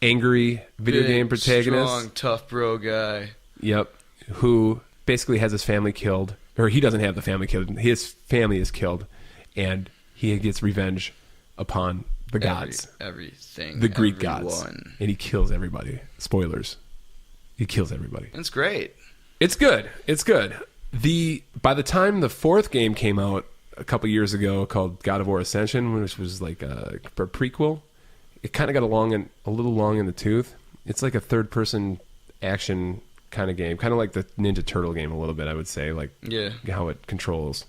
angry video Big, game protagonist. Strong, tough bro guy. Yep. Who basically has his family killed, or he doesn't have the family killed. His family is killed, and he gets revenge upon the gods, Everything. the Greek gods, everyone. and he kills everybody. Spoilers. He kills everybody. It's great. It's good. It's good. By the time the fourth game came out a couple years ago, called God of War Ascension, which was like a prequel, it kind of got a little long in the tooth. It's like a third-person action kind of game, kind of like the Ninja Turtle game a little bit, I would say, like Yeah. how it controls.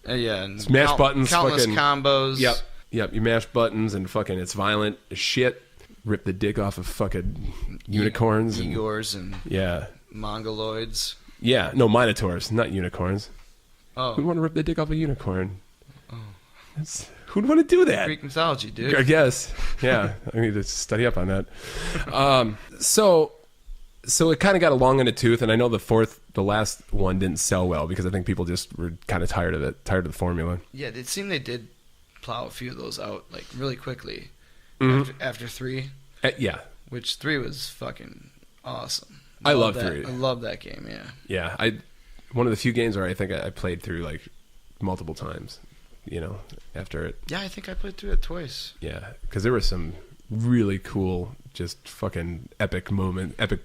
Yeah. And Smash buttons, Countless fucking combos. Yep. You mash buttons and fucking it's violent as shit. Rip the dick off of fucking unicorns and Igors and yeah, mongoloids. yeah. No, minotaurs, not unicorns. Oh. Who'd want to rip the dick off a unicorn? Who'd want to do that? Greek mythology, dude. I guess. Yeah, I need to study up on that. So it kind of got a long in the tooth, and I know the last one didn't sell well because I think people just were kind of tired of it, tired of the formula. Yeah, it seemed they did plow a few of those out like really quickly after 3, Yeah, which 3 was fucking awesome. I love that. 3. I love that game. Yeah. yeah. One of the few games where I think I played through like multiple times. After it. Yeah, I think I played through it twice. Yeah, because there were some really cool, just fucking epic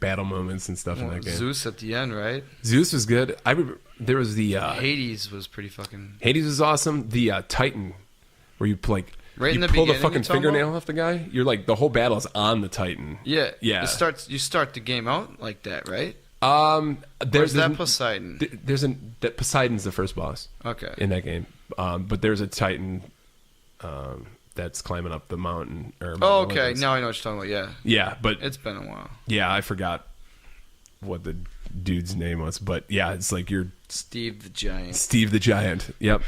battle moments and stuff in that game. Zeus at the end, right? Zeus was good. I remember there was the Hades was pretty fucking. Hades was awesome. The Titan, where you like Right you in the pull the beginning, fucking you're talking fingernail about? off the guy. You're like the whole battle is on the Titan. Yeah. Yeah. You start the game out like that, right? There's that Poseidon? That Poseidon's the first boss. Okay. In that game, but there's a Titan that's climbing up the mountain. Oh, okay. Now I know what you're talking about. Yeah. Yeah, but It's been a while. yeah, I forgot what the dude's name was, but yeah, it's like you're Steve the Giant. Steve the Giant. Yep,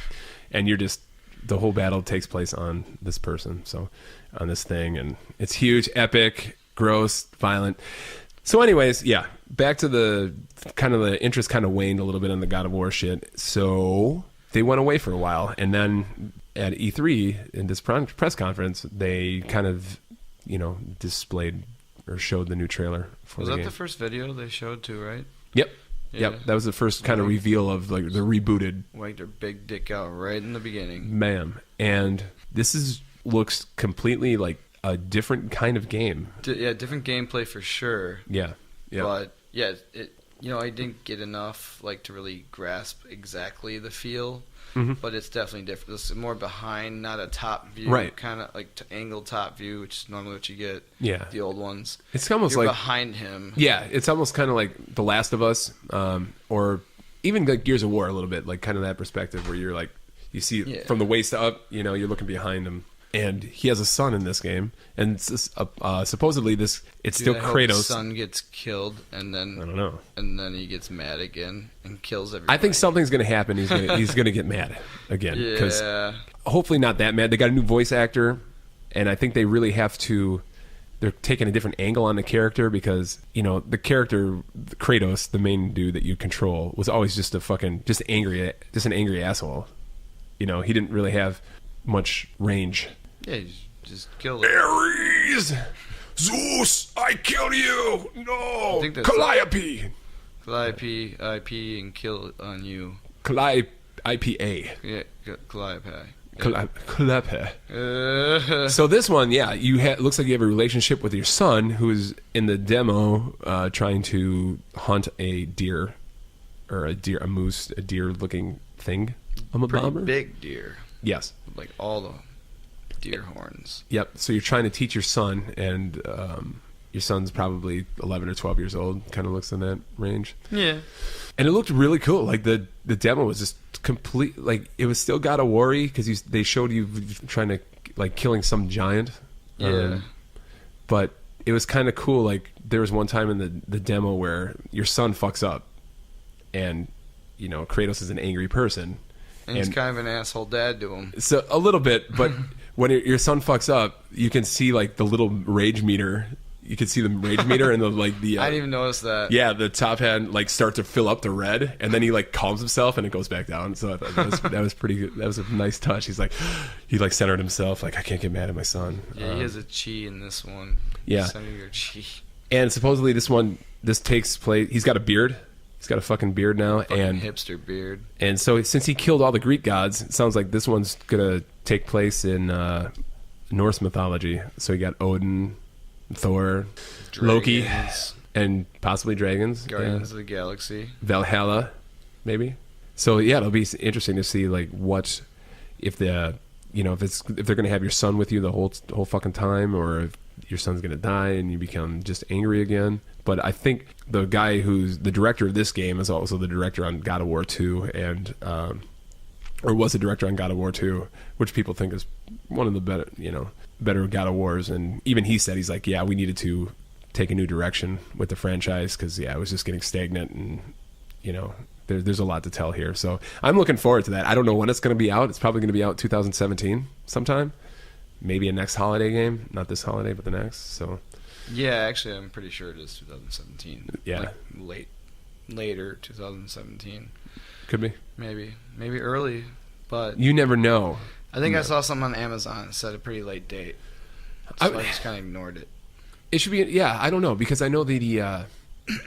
and you're just the whole battle takes place on this person, so on this thing, and it's huge, epic, gross, violent. So, anyways, yeah, back to the interest kind of waned a little bit on the God of War shit. So they went away for a while, and then at E3 in this press conference, they kind of, displayed or showed the new trailer for the game. Was that the first video they showed too, right? Yep. Yeah. Yep. That was the first kind of reveal of like the rebooted. Whacked their big dick out right in the beginning. Ma'am. And this looks completely like a different kind of game. Different gameplay for sure. Yeah. Yeah. But yeah, I didn't get enough like to really grasp exactly the feel. Mm-hmm. But it's definitely different. It's more behind, not a top view, right? Kind of like angled top view, which is normally what you get. Yeah, the old ones. It's almost You're like behind him. Yeah, it's almost kind of like The Last of Us, or even like Gears of War a little bit, like kind of that perspective where you're like you see it from the waist up. You're looking behind him. And he has a son in this game, and it's supposedly it's still I Kratos. hope his son gets killed, and then I don't know, and then he gets mad again and kills everybody. I think something's gonna happen. He's gonna get mad again. Because hopefully not that mad. They got a new voice actor, and I think they really have to. They're taking a different angle on the character because the character Kratos, the main dude that you control, was always just an angry asshole. He didn't really have much range. Yeah, you just kill it. Ares! Zeus! I kill you! No! Calliope! Calliope, IP, and kill on you. Calliope. IPA. Yeah, Calliope. Calliope. So this one, looks like you have a relationship with your son, who's in the demo trying to hunt a deer, or a moose, a deer-looking thing. I'm a bomber. Big deer. Yes. Like all the deer horns. Yep. So you're trying to teach your son, and your son's probably 11 or 12 years old. Kind of looks in that range. Yeah. And it looked really cool. Like the demo was just complete. Like it was still God of War-y because they showed you trying to killing some giant. Yeah. But it was kind of cool. Like there was one time in the demo where your son fucks up, and Kratos is an angry person. And he's kind of an asshole dad to him. So a little bit, but when your son fucks up, you can see like the little rage meter. You can see the rage meter and the I didn't even notice that. Yeah, the top hand start to fill up to red, and then he calms himself and it goes back down. So that was pretty good. That was a nice touch. He centered himself. Like, I can't get mad at my son. Yeah, he has a chi in this one. Yeah, center your chi. And supposedly this takes place. He's got a beard. He's got a fucking beard now, and hipster beard. And so since he killed all the Greek gods, it sounds like this one's gonna take place in Norse mythology. So you got Odin, Thor, dragons, Loki, and possibly dragons. Guardians of the Galaxy, Valhalla, maybe. So it'll be interesting to see what if they're gonna have your son with you the whole fucking time, or if your son's gonna die and you become just angry again. But I think the guy who's the director of this game is also the director on God of War 2, and or was the director on God of War 2, which people think is one of the better God of Wars. And even he said, he's like, yeah, we needed to take a new direction with the franchise because it was just getting stagnant, and there's a lot to tell here. So I'm looking forward to that. I don't know when it's going to be out. It's probably going to be out 2017 sometime, maybe a next holiday game, not this holiday but the next. So. Yeah, actually, I'm pretty sure it is 2017. Yeah, later 2017. Could be. Maybe early, but you never know. I think I saw something on Amazon. It said a pretty late date, so I just kind of ignored it. It should be. Yeah, I don't know because I know the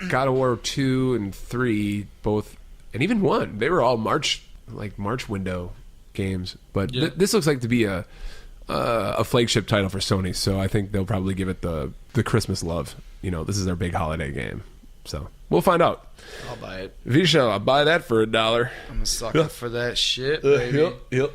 God of War 2 and 3 both, and even 1. They were all March window games, but this looks like to be a flagship title for Sony, so I think they'll probably give it the Christmas love. This is their big holiday game, so we'll find out. I'll buy it. Visha, I'll buy that for $1. I'm a sucker for that shit, baby. Yep.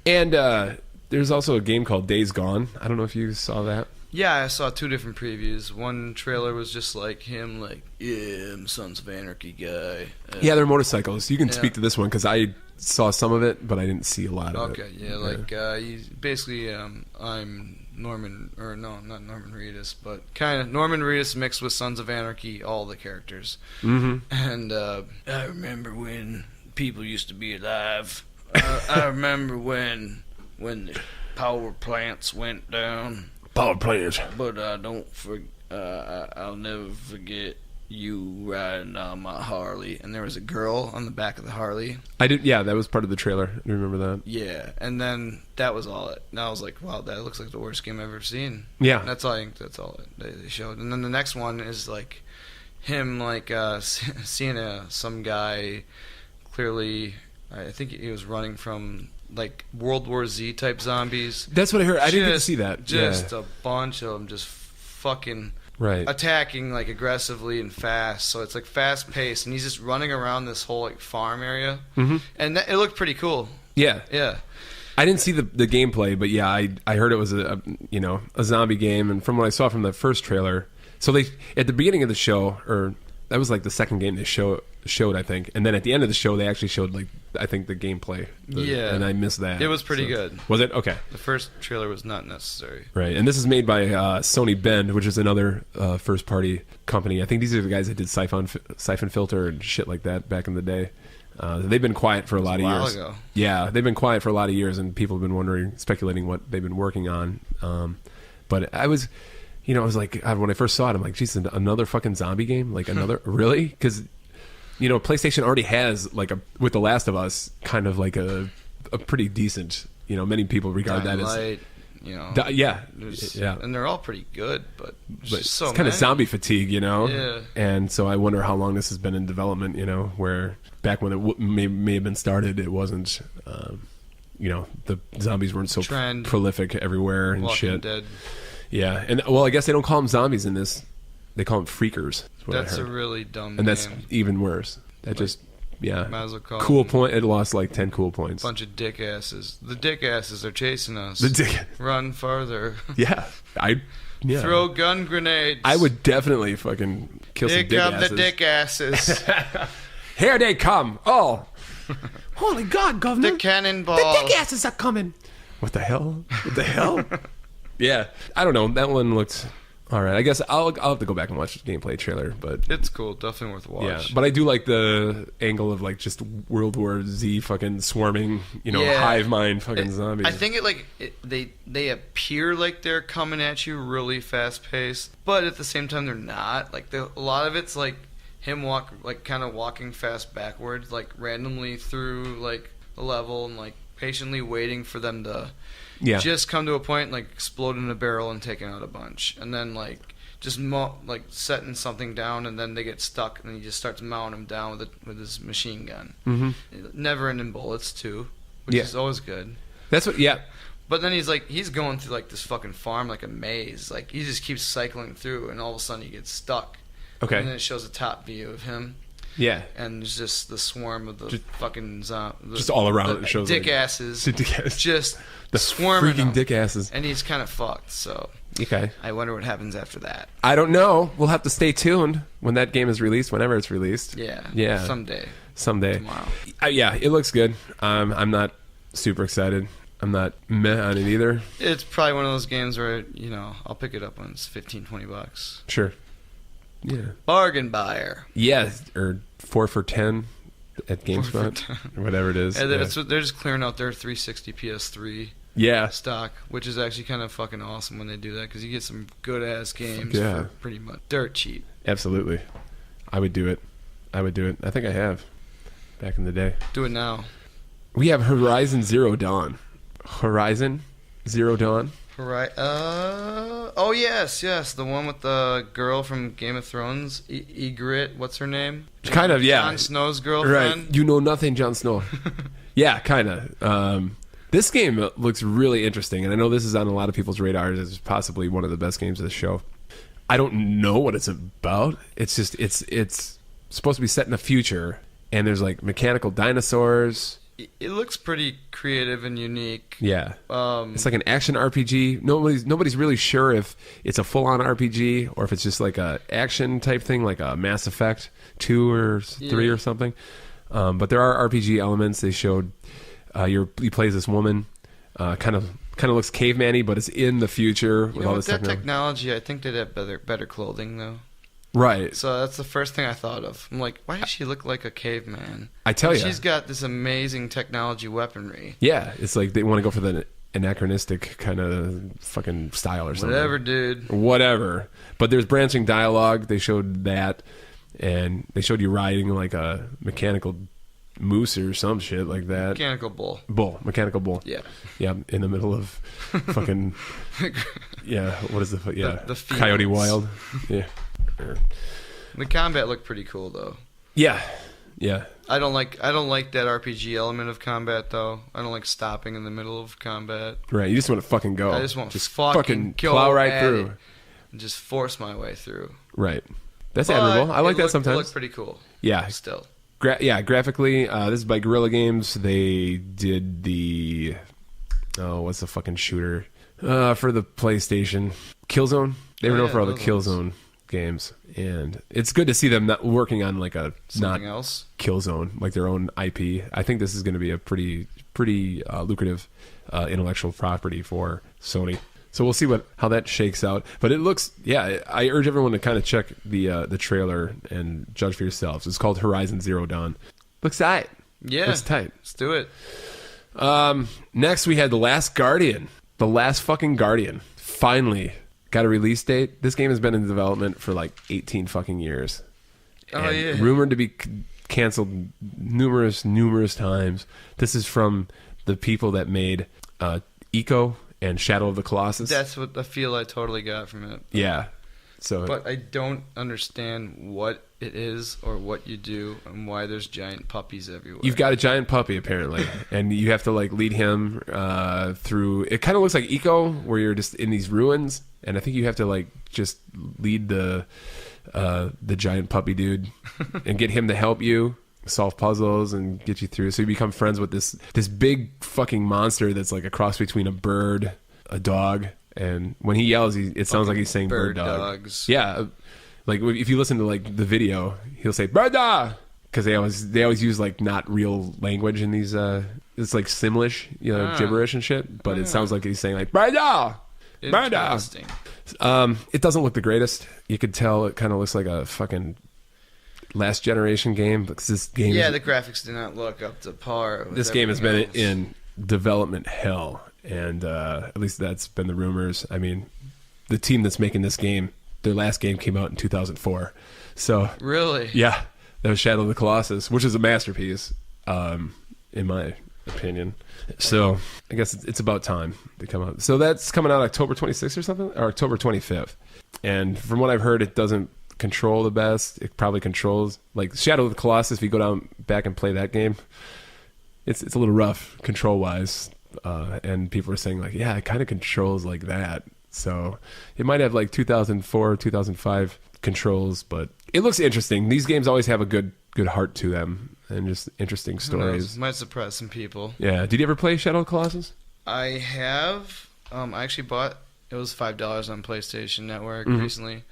And there's also a game called Days Gone. I don't know if you saw that. Yeah, I saw 2 different previews. One trailer was just like him, I'm Sons of Anarchy guy. Yeah, they're motorcycles. You can speak to this one because I saw some of it, but I didn't see a lot of it. Okay, yeah, he's basically, I'm Norman, or no, not Norman Reedus, but kind of Norman Reedus mixed with Sons of Anarchy, all the characters. Mm-hmm. And I remember when people used to be alive. I remember when the power plants went down. Power plants. But I'll never forget you riding on my Harley, and there was a girl on the back of the Harley. I did. Yeah, that was part of the trailer. I remember that. Yeah, and then that was all it. And I was like, wow, that looks like the worst game I've ever seen. Yeah, that's all. That's all they showed. And then the next one is like him like seeing some guy clearly. I think he was running from like World War Z type zombies. That's what I heard. I didn't get to see that. Just a bunch of them, just fucking. Right. Attacking like aggressively and fast, so it's like fast paced, and he's just running around this whole like farm area, and it looked pretty cool. Yeah, yeah. I didn't see the gameplay, but yeah, I heard it was a zombie game, and from what I saw from the first trailer, so they at the beginning of the show, or that was like the second game they showed I think, and then at the end of the show they actually showed like I think the gameplay. Yeah, and I missed that. It was pretty good. Was it? Okay. The first trailer was not necessary. Right, and this is made by Sony Bend, which is another first party company. I think these are the guys that did Siphon Filter and shit like that back in the day. They've been quiet for a lot of years. Ago. Yeah, they've been quiet for a lot of years, and people have been wondering, speculating what they've been working on. But I was like, when I first saw it, I'm like, geez, another fucking zombie game? Like another, really? Because, PlayStation already has, like, with The Last of Us, kind of like a pretty decent, many people regard Dying that Light, as... yeah. And they're all pretty good, but it's kind of zombie fatigue, Yeah. And so I wonder how long this has been in development, where back when it may have been started, it wasn't... the zombies weren't so prolific everywhere and Walking shit. Dead. Yeah, and well, I guess they don't call them zombies in this; they call them freakers. That's a really dumb name. And that's even worse. That just might as well call cool them point. It lost like 10 cool points. Bunch of dick asses. The dick asses are chasing us. The dick. Run farther. Yeah, Throw gun grenades. I would definitely fucking kill some dick asses. Here come the dick asses. Here they come! Oh, holy God, Governor! The cannonball. The dick asses are coming. What the hell? What the hell? Yeah, I don't know. That one looked all right. I guess I'll have to go back and watch the gameplay trailer, but it's cool. Definitely worth a watch. Yeah, but I do like the angle of like just World War Z fucking swarming, hive mind fucking zombies. I think they appear like they're coming at you really fast paced, but at the same time they're not. Like a lot of it's like him kind of walking fast backwards, like randomly through like a level and like patiently waiting for them to. Yeah. Just come to a point, like explode in a barrel and taking out a bunch, and then like just like setting something down, and then they get stuck, and he just starts mowing them down with his machine gun. Mm-hmm. Never-ending bullets too, which is always good. That's what. Yeah. But then he's going through like this fucking farm like a maze, like he just keeps cycling through, and all of a sudden he gets stuck. Okay. And then it shows a top view of him. Yeah. And there's just the swarm of the fucking just all around it shows dick like, asses. Dick asses. Just the swarming freaking dick asses. And he's kind of fucked, so. Okay. I wonder what happens after that. I don't know. We'll have to stay tuned when that game is released, whenever it's released. Yeah. Yeah. Someday. Tomorrow. Yeah, it looks good. I'm not super excited. I'm not meh on it either. It's probably one of those games where, I'll pick it up when it's $15-20. Sure. Yeah. Bargain buyer. Yeah, or 4 for $10 at GameSpot, or whatever it is. And they're just clearing out their 360 PS3 stock, which is actually kind of fucking awesome when they do that, because you get some good-ass games for pretty much dirt cheap. Absolutely. I would do it. I think I have, back in the day. Do it now. We have Horizon Zero Dawn. Horizon Zero Dawn? Oh yes, the one with the girl from Game of Thrones, Ygritte. What's her name? Kind of, yeah. Jon Snow's girlfriend. Right. You know nothing, Jon Snow. Yeah, kind of. This game looks really interesting, and I know this is on a lot of people's radars as possibly one of the best games of the show. I don't know what it's about. It's just it's supposed to be set in the future, and there's like mechanical dinosaurs. It looks pretty creative and unique. Yeah. It's like an action RPG. Nobody's really sure if it's a full-on RPG or if it's just like a action type thing, like a Mass Effect 2 or 3 or something. But there are RPG elements. They showed you play as this woman, kind of looks caveman-y, but it's in the future with all this technology. I think they'd have better clothing though. Right. So that's the first thing I thought of. I'm like, why does she look like a caveman? I tell you. She's got this amazing technology weaponry. Yeah, it's like they want to go for the anachronistic kind of fucking style or something. Whatever, dude. Whatever. But there's branching dialogue. They showed that. and they showed you riding like a mechanical moose or some shit like that. Mechanical bull. Yeah. Yeah, in the middle of fucking yeah. What is the the Coyote fields. Wild? Yeah. The combat looked pretty cool though. Yeah. Yeah. I don't like that RPG element of combat though. I don't like stopping in the middle of combat. Right. You just want to fucking go. I just want to fucking go plow right at through. it and just force my way through. Right. That's But admirable. I like that sometimes. It looked pretty cool. Yeah. Still. Graphically, this is by Guerrilla Games. They did the what's the fucking shooter for the PlayStation? Killzone. They were known for all the Killzone games, and it's good to see them not working on like Something else. Killzone, like their own IP. I think this is going to be a pretty lucrative intellectual property for Sony. So we'll see how that shakes out. But it looks, yeah, I urge everyone to kind of check the trailer and judge for yourselves. It's called Horizon Zero Dawn. Looks tight. Yeah. Looks tight. Let's do it. Next we had The Last Guardian. The Last fucking Guardian. Finally got a release date. This game has been in development for like 18 fucking years. Oh, yeah. Rumored to be canceled numerous times. This is from the people that made Eco and Shadow of the Colossus. That's what the feel I totally got from it. Yeah. So, But I don't understand what it is or what you do and why there's giant puppies everywhere. you've got a giant puppy apparently, and you have to like lead him through. It kind of looks like Eco, where you're just in these ruins, and I think you have to like just lead the giant puppy dude and get him to help you solve puzzles and get you through. So you become friends with this big fucking monster that's like a cross between a bird, a dog, and when he yells, it sounds like he's saying bird dog. dogs. Yeah, like if you listen to like the video, he'll say bird dog, because they always use like not real language in these. It's like Simlish, gibberish and shit, but it sounds like he's saying like bird dog. Bird dog. Interesting. It doesn't look the greatest. You could tell it kind of looks like a fucking last generation game, because this game The graphics do not look up to par with this game has been everything else. in development hell, and at least that's been the rumors. I mean, the team that's making this game, their last game came out in 2004, so Really? yeah, that was Shadow of the Colossus, which is a masterpiece in my opinion. So I guess it's about time to come out. So that's coming out October 26th or something, or October 25th, and from what I've heard, it doesn't control the best. It probably controls like Shadow of the Colossus. If you go down back and play that game, it's a little rough control wise, and people are saying like, yeah, it kind of controls like that. So it might have like 2004, 2005 controls, but it looks interesting. These games always have a good heart to them and just interesting Who knows? stories. Might surprise some people. Yeah. Did you ever play Shadow of the Colossus? I have. I actually bought. It was $5 on PlayStation Network recently.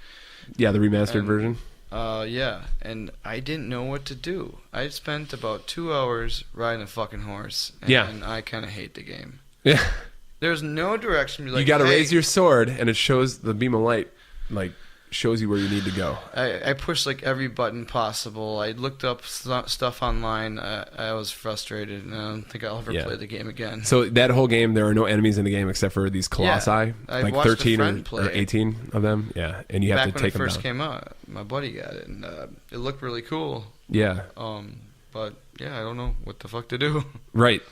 Yeah, the remastered And- version. Yeah, and I didn't know what to do. I spent about 2 hours riding a fucking horse, and Yeah. I kind of hate the game. Yeah. There's no direction. Like, you got to hey, raise your sword, and it shows the beam of light, like shows you where you need to go. I pushed like every button possible. I looked up stuff online. I was frustrated, and I don't think I'll ever play the game again. So that whole game, there are no enemies in the game except for these colossi, I like watched a 13 friend or play it. 18 of them. Yeah, and you have Back to when take it them first down. came out, my buddy got it, and it looked really cool. Yeah, But yeah, I don't know what the fuck to do. right.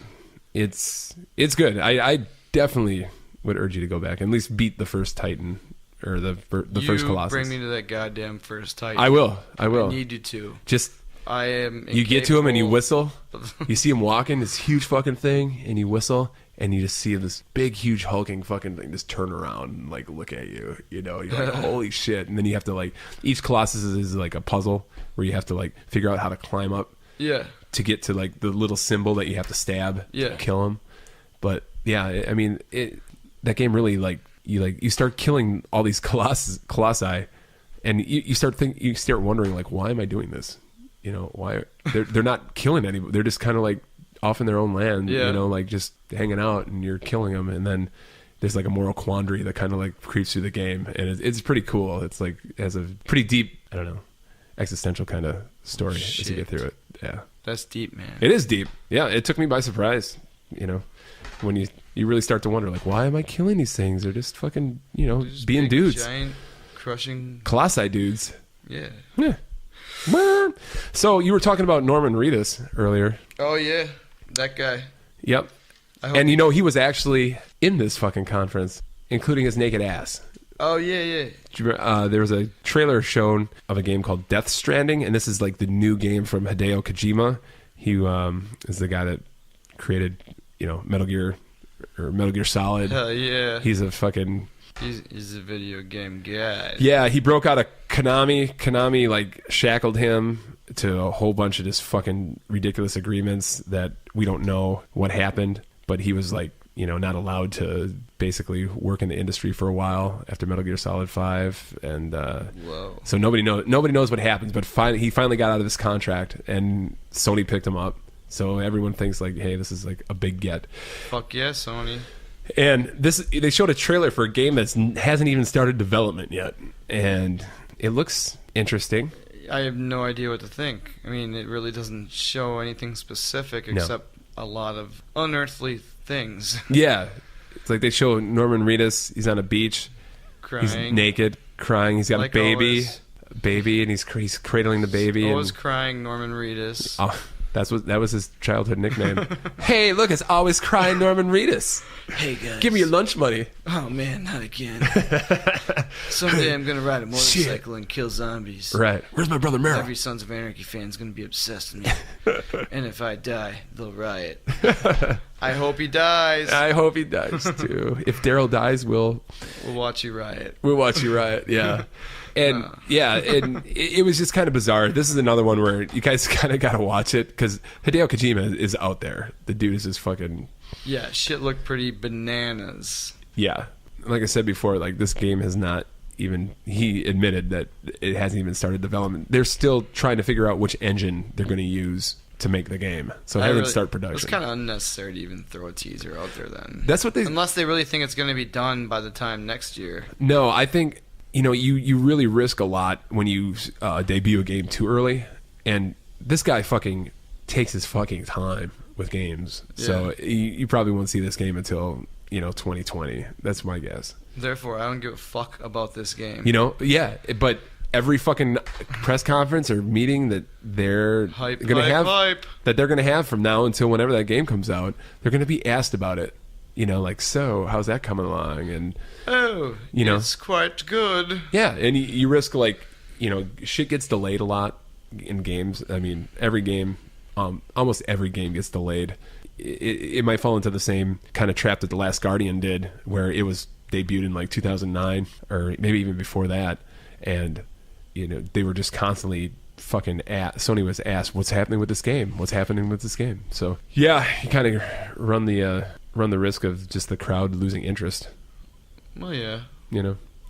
It's good. I definitely would urge you to go back and at least beat the first Titan or the first Colossus. Bring me to that goddamn first Titan. I will. I need you to. Just I am. you get to him and you incapable. whistle. You see him walking, this huge fucking thing, and you whistle, and you just see this big, huge, hulking fucking thing just turn around and like look at you. You know, you're like, holy shit! And then you have to like each Colossus is like a puzzle where you have to like figure out how to climb up Yeah. to get to like the little symbol that you have to stab to kill him. But yeah, I mean, that game really you start killing all these colossi, and you start wondering like, why am I doing this? You know, why they're not killing anybody? They're just kind of like off in their own land, you know, like just hanging out, and you're killing them, and then there's like a moral quandary that kind of like creeps through the game, and it's pretty cool. It's like has a pretty deep, I don't know, existential kind of story as you get through it. Yeah, That's deep, man. it is deep. Yeah, it took me by surprise. You know, when you really start to wonder like, why am I killing these things? They're just fucking, you know, Just being big, dudes, giant, crushing. colossi dudes. Yeah. Yeah. So you were talking about Norman Reedus earlier. Oh yeah, that guy. Yep. And he was actually in this fucking conference, including his naked ass. Oh yeah. There was a trailer shown of a game called Death Stranding, and this is like the new game from Hideo Kojima. He is the guy that created, Metal Gear or Metal Gear Solid. Hell yeah. He's a fucking... He's a video game guy. Yeah, he broke out of Konami. Konami, like, shackled him to a whole bunch of just fucking ridiculous agreements that we don't know what happened. But he was, like, not allowed to basically work in the industry for a while after Metal Gear Solid 5. And Whoa. So nobody knows what happens. But he finally got out of this contract, and Sony picked him up. So everyone thinks, like, hey, this is, like, a big get. Fuck yeah, Sony. And they showed a trailer for a game that hasn't even started development yet, and it looks interesting. I have no idea what to think. I mean, it really doesn't show anything specific except a lot of unearthly things. Yeah, it's like they show Norman Reedus. He's on a beach, Crying. He's naked, crying. He's got Like a baby, always. And he's cradling the baby. Always and, crying, Norman Reedus. Oh, that was his childhood nickname. Hey, look, it's always crying Norman Reedus. Hey guys, Give me your lunch money. Oh man, not again. Someday I'm gonna ride a motorcycle and kill zombies. Right. Where's my brother Meryl? Every Sons of Anarchy fan's gonna be obsessed with me. And if I die, they'll riot. I hope he dies. I hope he dies too. If Daryl dies, we'll watch you riot. We'll watch you riot. Yeah. And and it was just kind of bizarre. This is another one where you guys kind of got to watch it because Hideo Kojima is out there. The dude is just fucking... Yeah, shit looked pretty bananas. Yeah. Like I said before, like this game has not even... He admitted that it hasn't even started development. They're still trying to figure out which engine they're going to use to make the game. So it hasn't started production. It's kind of unnecessary to even throw a teaser out there then. That's what they... Unless they really think it's going to be done by the time next year. No, I think... you really risk a lot when you debut a game too early, and this guy fucking takes his fucking time with games. Yeah. So you probably won't see this game until 2020. That's my guess. Therefore, I don't give a fuck about this game. But every fucking press conference or meeting that they're gonna have from now until whenever that game comes out, they're gonna be asked about it. So how's that coming along? And it's quite good. Yeah, and you risk shit gets delayed a lot in games. I mean, every game, almost every game gets delayed. It might fall into the same kind of trap that The Last Guardian did, where it was debuted in 2009 or maybe even before that, and they were just constantly fucking Sony was asked, "What's happening with this game? What's happening with this game?" So yeah, you kind of run the risk of just the crowd losing interest. Well, yeah.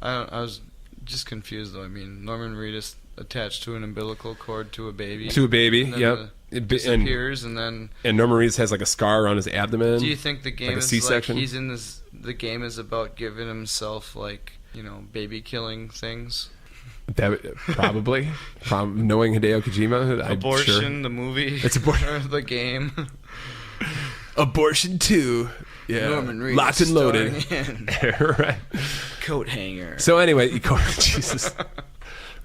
I was just confused though. I mean, Norman Reedus attached to an umbilical cord to a baby. Yep. It disappears, and then Norman Reedus has a scar on his abdomen. Do you think the game is C-section? he's in this? The game is about giving himself baby killing things. That probably, knowing Hideo Kojima, Abortion, I'm sure. the movie. It's abortion. The game. Abortion 2. Yeah. Norman Reedus locked and loaded. Right. Coat hanger. So anyway, Jesus.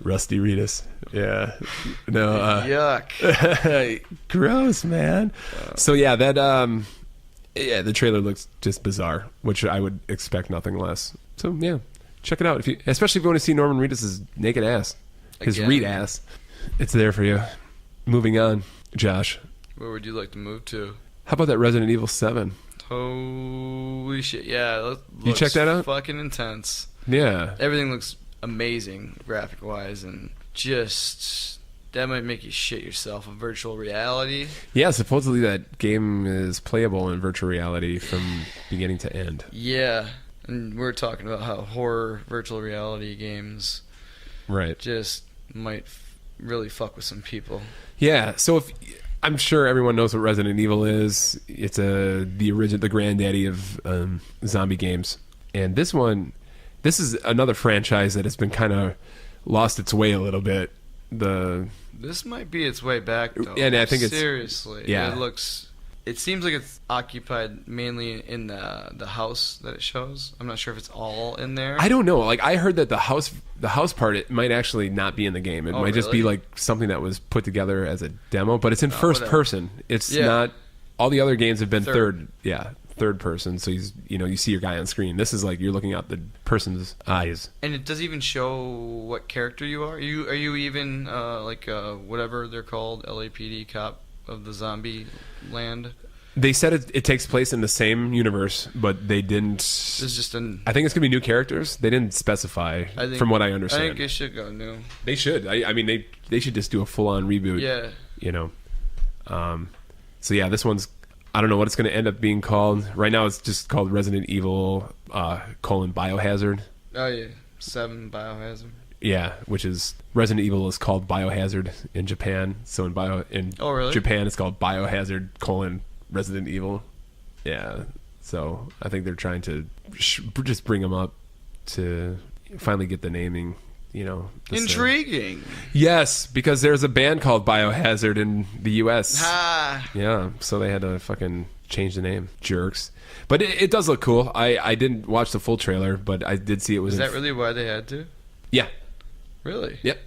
Rusty Reedus. Yeah. No. Yuck. Gross, man. So yeah, that the trailer looks just bizarre, which I would expect nothing less. So yeah, check it out especially if you want to see Norman Reedus' naked ass, his reed ass. It's there for you. Moving on, Josh. Where would you like to move to? How about that Resident Evil 7? Holy shit! Yeah, you check that out? Fucking intense. Yeah, everything looks amazing graphic wise, and just that might make you shit yourself. A virtual reality. Yeah, supposedly that game is playable in virtual reality from beginning to end. Yeah, and we're talking about how horror virtual reality games, right, just might really fuck with some people. Yeah, so I'm sure everyone knows what Resident Evil is. It's the granddaddy of zombie games. And this is another franchise that has been kind of lost its way a little bit. This might be its way back, though. And I think seriously, yeah. It looks It seems like it's occupied mainly in the house that it shows. I'm not sure if it's all in there. I don't know. Like I heard that the house part, it might actually not be in the game. It might just be like something that was put together as a demo, but it's in first person. It's not. All the other games have been third person. So you see your guy on screen. This is like you're looking out the person's eyes. And it doesn't even show what character you are. Are you even whatever they're called, LAPD cop of the zombie land? They said it takes place in the same universe, but they didn't. It's just I think it's gonna be new characters. They didn't specify, from what I understand. I think it should go new. They should. I mean, they should just do a full-on reboot. Yeah. So yeah, this one's. I don't know what it's going to end up being called. Right now, it's just called Resident Evil: Biohazard. Oh yeah, 7 Biohazard. Yeah, which is Resident Evil is called Biohazard in Japan. So in Japan, it's called Biohazard: Resident Evil. Yeah. So I think they're trying to just bring them up to finally get the naming. Intriguing. Yes, because there's a band called Biohazard in the U.S. Ha! Yeah, so they had to fucking change the name. Jerks. But it does look cool. I didn't watch the full trailer, but I did see it was. Is that really why they had to? Yeah. Really? Yep.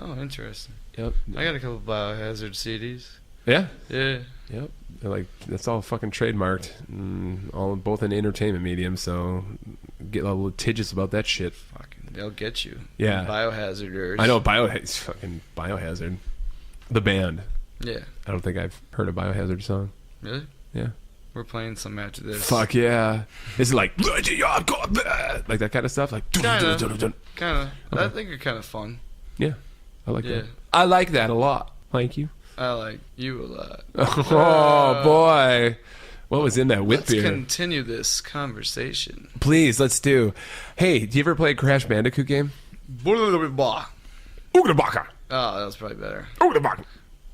Oh, interesting. Yep. I got a couple Biohazard CDs. Yeah? Yeah. Yep. They're like, that's all fucking trademarked, both in entertainment medium, so get a little litigious about that shit. Fucking, they'll get you. Yeah. Biohazarders. I know, fucking Biohazard. The band. Yeah. I don't think I've heard a Biohazard song. Really? Yeah. We're playing some after this. Fuck yeah. Is it like that kind of stuff? Like kind of. Okay. I think they're kind of fun. Yeah. I like that. I like that a lot. Thank you. I like you a lot. Oh, boy. What was in that whip beer? Let's continue this conversation. Please, let's do. Hey, do you ever play a Crash Bandicoot game? Oh, Ooga that was probably better.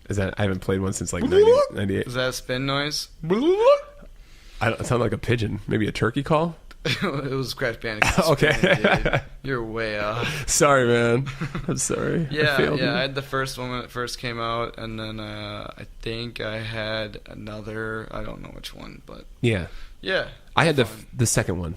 Is that? I haven't played one since like 98. Is that a spin noise? It sound like a pigeon. Maybe a turkey call? It was Crash Bandicoot. Okay. You're way off. Sorry, man. I'm sorry. I had the first one when it first came out, and then I think I had another. I don't know which one, but yeah. I had the second one.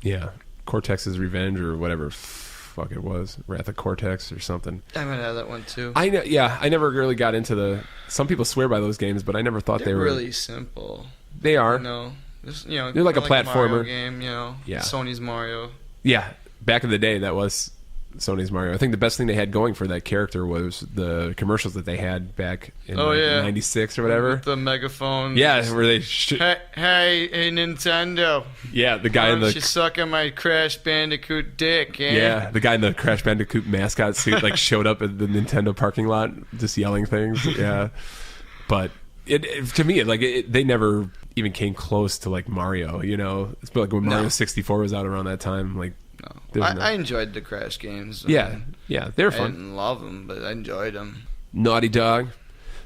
Yeah, Cortex's Revenge or whatever fuck it was, Wrath of Cortex or something. I might have that one too. I know. Yeah, I never really got into the. Some people swear by those games, but I never thought they were really simple. They are. They're like a platformer Mario game. Yeah. Sony's Mario. Yeah, back in the day, that was Sony's Mario. I think the best thing they had going for that character was the commercials that they had back in '96 or whatever. With the megaphone. Yeah, where they. Hey, Nintendo. Yeah, the guy in the. She's sucking my Crash Bandicoot dick. Yeah, the guy in the Crash Bandicoot mascot suit showed up at the Nintendo parking lot, just yelling things. Yeah, but to me, they never even came close to like Mario. It's like when Mario 64 was out around that time. I enjoyed the Crash games. Yeah, they're fun. I didn't love them, but I enjoyed them. Naughty Dog.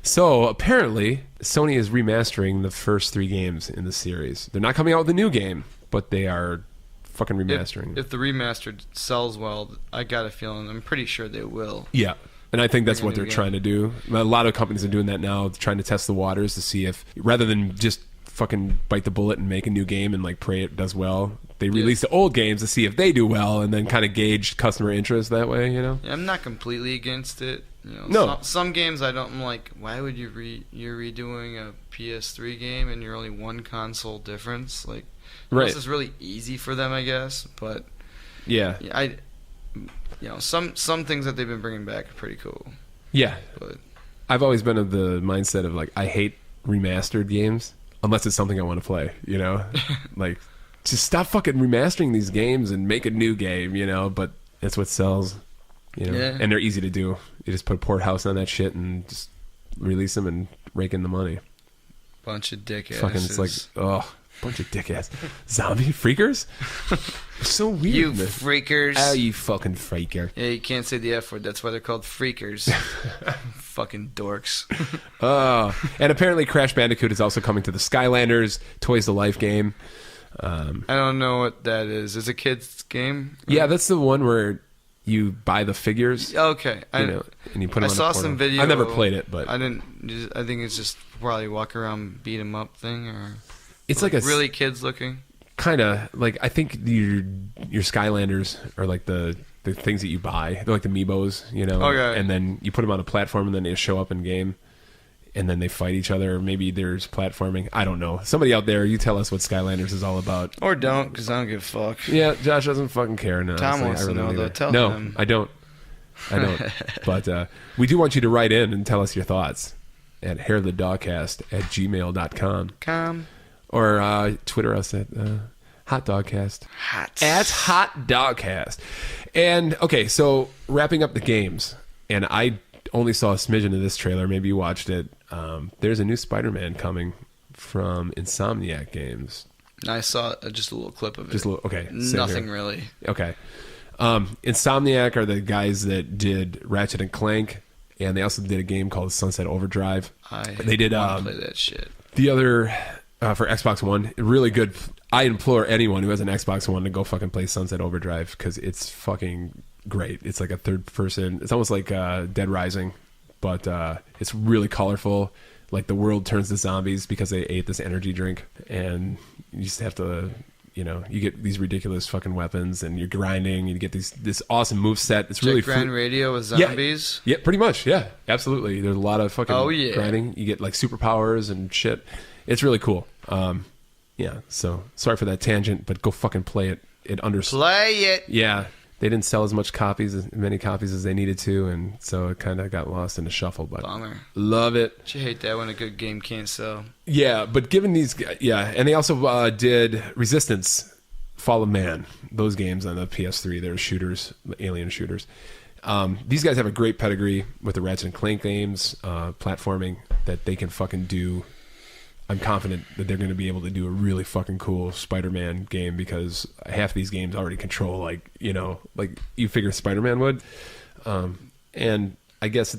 So apparently, Sony is remastering the first 3 games in the series. They're not coming out with a new game, but they are fucking remastering. If the remastered sells well, I got a feeling. I'm pretty sure they will. Yeah. And I think that's what they're trying to do. A lot of companies are doing that now, trying to test the waters to see if, rather than just fucking bite the bullet and make a new game and pray it does well, they release the old games to see if they do well and then kind of gauge customer interest that way, Yeah, I'm not completely against it. No. Some games I'm like, why would you're redoing a PS3 game and you're only one console difference? This is really easy for them, I guess. But some things that they've been bringing back are pretty cool. Yeah, but I've always been of the mindset of I hate remastered games unless it's something I want to play. Just stop fucking remastering these games and make a new game. But it's what sells. And they're easy to do. You just put a port house on that shit and just release them and rake in the money. Bunch of dick asses. Fucking, it's bunch of dick ass zombie freakers. So weird. You freakers. Oh, you fucking freaker. Yeah, you can't say the F word. That's why they're called freakers. Fucking dorks. And apparently Crash Bandicoot is also coming to the Skylanders Toys to Life game. I don't know what that is. It's a kid's game? Yeah, that's the one where you buy the figures. Okay, And you put them. I on saw a portal. some video. I never played it, but I didn't. I think it's just probably walk around, beat 'em up thing, or it's like a really kids looking. Kind of like, I think your Skylanders are like the things that you buy. They're like the Amiibos, Okay. And then you put them on a platform, and then they show up in game, and then they fight each other. Or maybe there's platforming. I don't know. Somebody out there, you tell us what Skylanders is all about. Or don't, because I don't give a fuck. Yeah, Josh doesn't fucking care. No, Tom wants to know, though. Tell him. I don't. But we do want you to write in and tell us your thoughts at hairofthedogcast@gmail.com. Or Twitter us at Hot Dogcast. At Hot Dogcast. And, okay, so wrapping up the games. And I only saw a smidgen of this trailer. Maybe you watched it. There's a new Spider-Man coming from Insomniac Games. I saw just a little clip of it. Just a little, okay. Nothing really. Okay. Insomniac are the guys that did Ratchet and Clank. And they also did a game called Sunset Overdrive. They did play that shit. The other... for Xbox One, really good. I implore anyone who has an Xbox One to go fucking play Sunset Overdrive because it's fucking great. It's like a third person. It's almost like Dead Rising, but it's really colorful. Like the world turns to zombies because they ate this energy drink, and you just have to, you get these ridiculous fucking weapons, and you're grinding. And you get this awesome move set. It's really grind radio with zombies. Yeah, pretty much. Yeah, absolutely. There's a lot of fucking grinding. You get like superpowers and shit. It's really cool. Yeah, so sorry for that tangent, but go fucking play it. Play it. Yeah, they didn't sell as many copies as they needed to, and so it kind of got lost in the shuffle. But bummer. Love it. But you hate that when a good game can't sell. Yeah, but given these, and they also did Resistance, Fall of Man. Those games on the PS3, they're shooters, alien shooters. These guys have a great pedigree with the Ratchet and Clank games, platforming that they can fucking do. I'm confident that they're going to be able to do a really fucking cool Spider-Man game because half of these games already control like you figure Spider-Man would. And I guess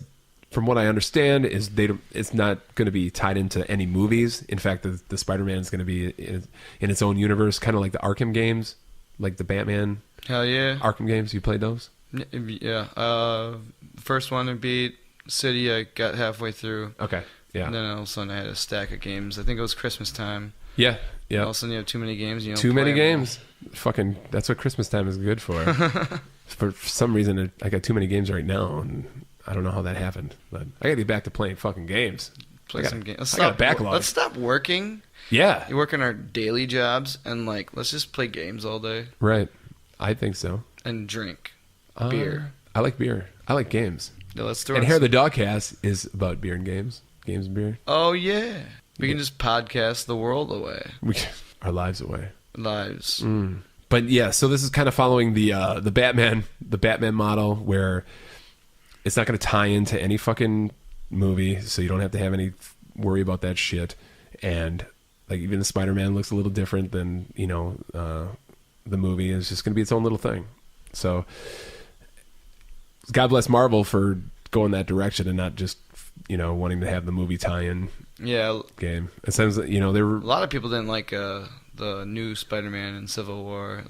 from what I understand is it's not going to be tied into any movies. In fact, the Spider-Man is going to be in its own universe, kind of like the Arkham games, like the Batman. Hell yeah. Arkham games. You played those? Yeah. The first one would be City. I got halfway through. Okay. Yeah. And then all of a sudden I had a stack of games. I think it was Christmas time. Yeah. All of a sudden you have too many games. Too many games. Fucking, that's what Christmas time is good for. For some reason, I got too many games right now, and I don't know how that happened. But I got to get back to playing fucking games. Play some games. I got a backlog. Let's stop working. Yeah. You work in our daily jobs, and let's just play games all day. Right. I think so. And drink beer. I like beer. I like games. Yeah, let's throw. And Hair of the Dogcast is about beer and games. Games and beer. Oh yeah, we can just podcast the world away. Our lives away. Lives. But yeah, so this is kind of following the Batman model where it's not going to tie into any fucking movie, so you don't have to have any worry about that shit. And like even the Spider-Man looks a little different than the movie. It's just going to be its own little thing. So God bless Marvel for going that direction and not just wanting to have the movie tie-in game. It sounds there were a lot of people didn't like the new Spider-Man in Civil War.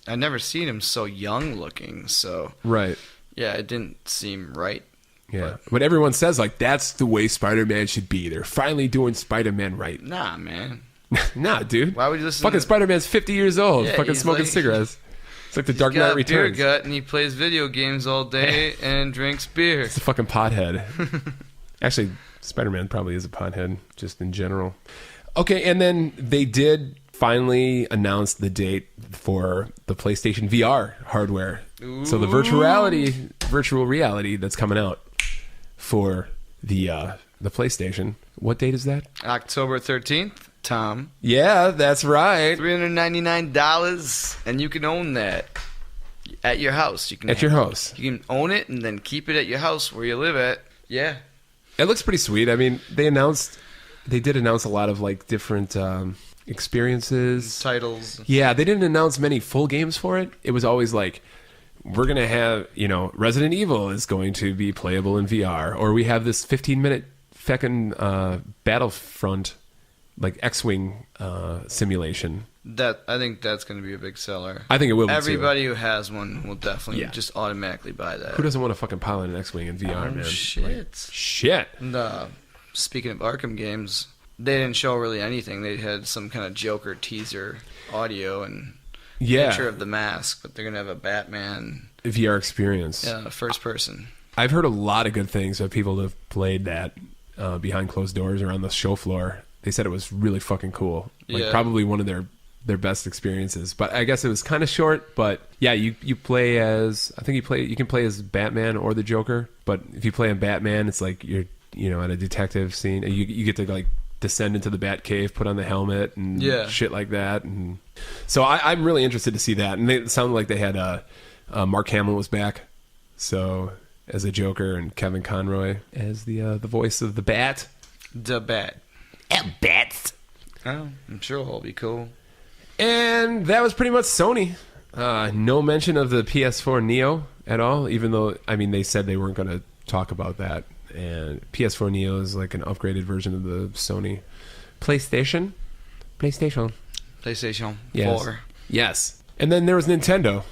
I never seen him so young looking. So right, yeah, it didn't seem right. Yeah, but everyone says that's the way Spider-Man should be. They're finally doing Spider-Man right. Nah, man. Nah, dude. Why would you listen? Fucking Spider-Man's 50 years old. Yeah, fucking smoking cigarettes. It's like the Dark Knight Returns. He's got a beer gut and he plays video games all day and drinks beer. It's a fucking pothead. Actually, Spider-Man probably is a pothead, just in general. Okay, and then they did finally announce the date for the PlayStation VR hardware. Ooh. So the virtual reality that's coming out for the PlayStation. What date is that? October 13th, Tom. Yeah, that's right. $399, and you can own that at your house. You can your house. You can own it and then keep it at your house where you live at. Yeah. It looks pretty sweet. I mean, they did announce a lot of different experiences, titles. Yeah, they didn't announce many full games for it. It was always we're gonna have Resident Evil is going to be playable in VR, or we have this 15-minute feckin' Battlefront X-wing simulation I think that's going to be a big seller. I think it will be Everybody who has one will definitely Yeah. just automatically buy that. Who doesn't want to fucking pilot an X-Wing in VR, man? Shit. Shit. And, speaking of Arkham games, they didn't show really anything. They had some kind of Joker teaser audio and picture of the mask, but they're going to have a Batman VR experience. first person. I've heard a lot of good things of people that have played that behind closed doors or on the show floor. They said it was really fucking cool. Like probably one of their best experiences. But I guess it was kind of short. But yeah, you play as you can play as Batman or the Joker. But if you play as Batman, it's like you're at a detective scene. You get to like descend into the Bat Cave, put on the helmet and shit like that. And so I'm really interested to see that. And it sounded like they had Mark Hamill was back. So as a Joker and Kevin Conroy as the voice of the Bat. The Bat. Bats. Oh, I'm sure it'll all be cool. And that was pretty much Sony. No mention of the PS4 Neo at all, even though, I mean, they said they weren't going to talk about that. And PS4 Neo is like an upgraded version of the Sony PlayStation. PlayStation. Yes. 4. Yes. And then there was Nintendo.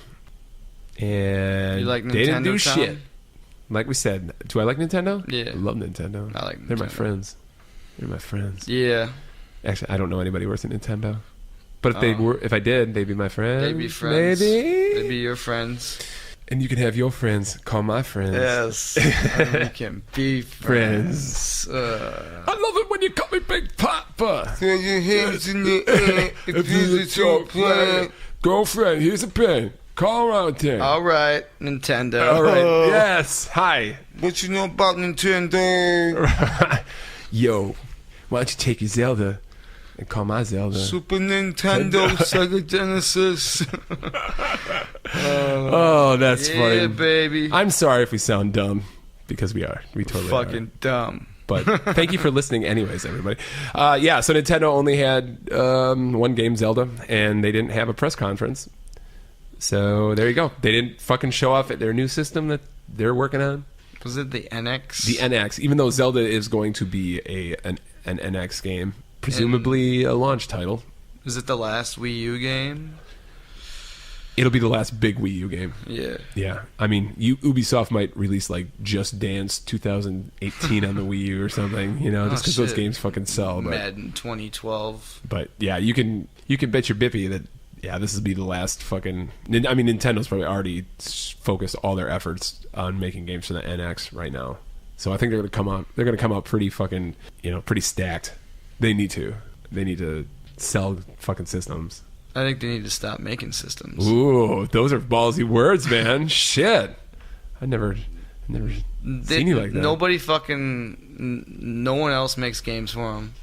And You like they didn't Nintendo, do Tom? shit. Like we said, do I like Nintendo? Yeah. I love Nintendo. I like They're my Nintendo. friends. They're my friends. Yeah. Actually, I don't know anybody worse than Nintendo. But if I did, they'd be my friends. They'd be friends. Maybe. They'd be your friends. And you can have your friends call my friends. Yes. And we can be friends. I love it when you call me Big Papa. Throw your hands in the air if it's your plan. Girlfriend, here's a pen. Call around here. All right, Nintendo. All right. Yes. Hi. What you know about Nintendo? Yo, why don't you take your Zelda and call my Zelda? Super Nintendo, Sega Genesis. Oh, that's Yeah, funny. baby. I'm sorry if we sound dumb, because we are. We totally are. Fucking dumb. But thank you for listening anyways, everybody. Yeah, so Nintendo only had one game, Zelda, and they didn't have a press conference. So there you go. They didn't fucking show off their new system that they're working on. Was it the NX? The NX, even though Zelda is going to be an NX game, presumably a launch title. Is it the last Wii U game? It'll be the last big Wii U game. Yeah. Yeah. I mean, Ubisoft might release like Just Dance 2018 on the Wii U or something, just because those shit. games fucking sell. But, Madden 2012. but yeah, you can bet your bippy that this will be the last fucking. I mean, Nintendo's probably already focused all their efforts on making games for the NX right now. So I think they're gonna come out pretty fucking pretty stacked. They need to sell fucking systems. I think they need to stop making systems. Ooh, those are ballsy words, man. Shit, I never seen you like that. Nobody fucking. No one else makes games for them.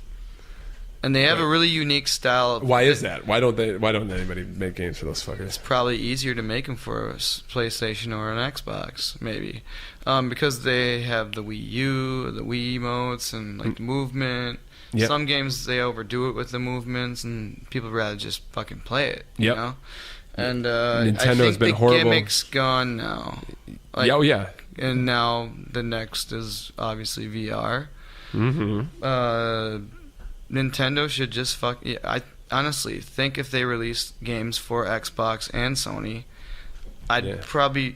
And they have a really unique style. Why is that? Why don't anybody make games for those fuckers? It's probably easier to make them for a PlayStation or an Xbox, maybe, because they have the Wii U, the Wii emotes, and like the movement. Yep. Some games they overdo it with the movements, and people would rather just fucking play it. Yep. You know? And Nintendo's I think been the horrible. gimmick's gone now. Like, Oh yeah. And now the next is obviously VR. Mm-hmm. Nintendo should just I honestly think if they released games for Xbox and Sony, I'd probably,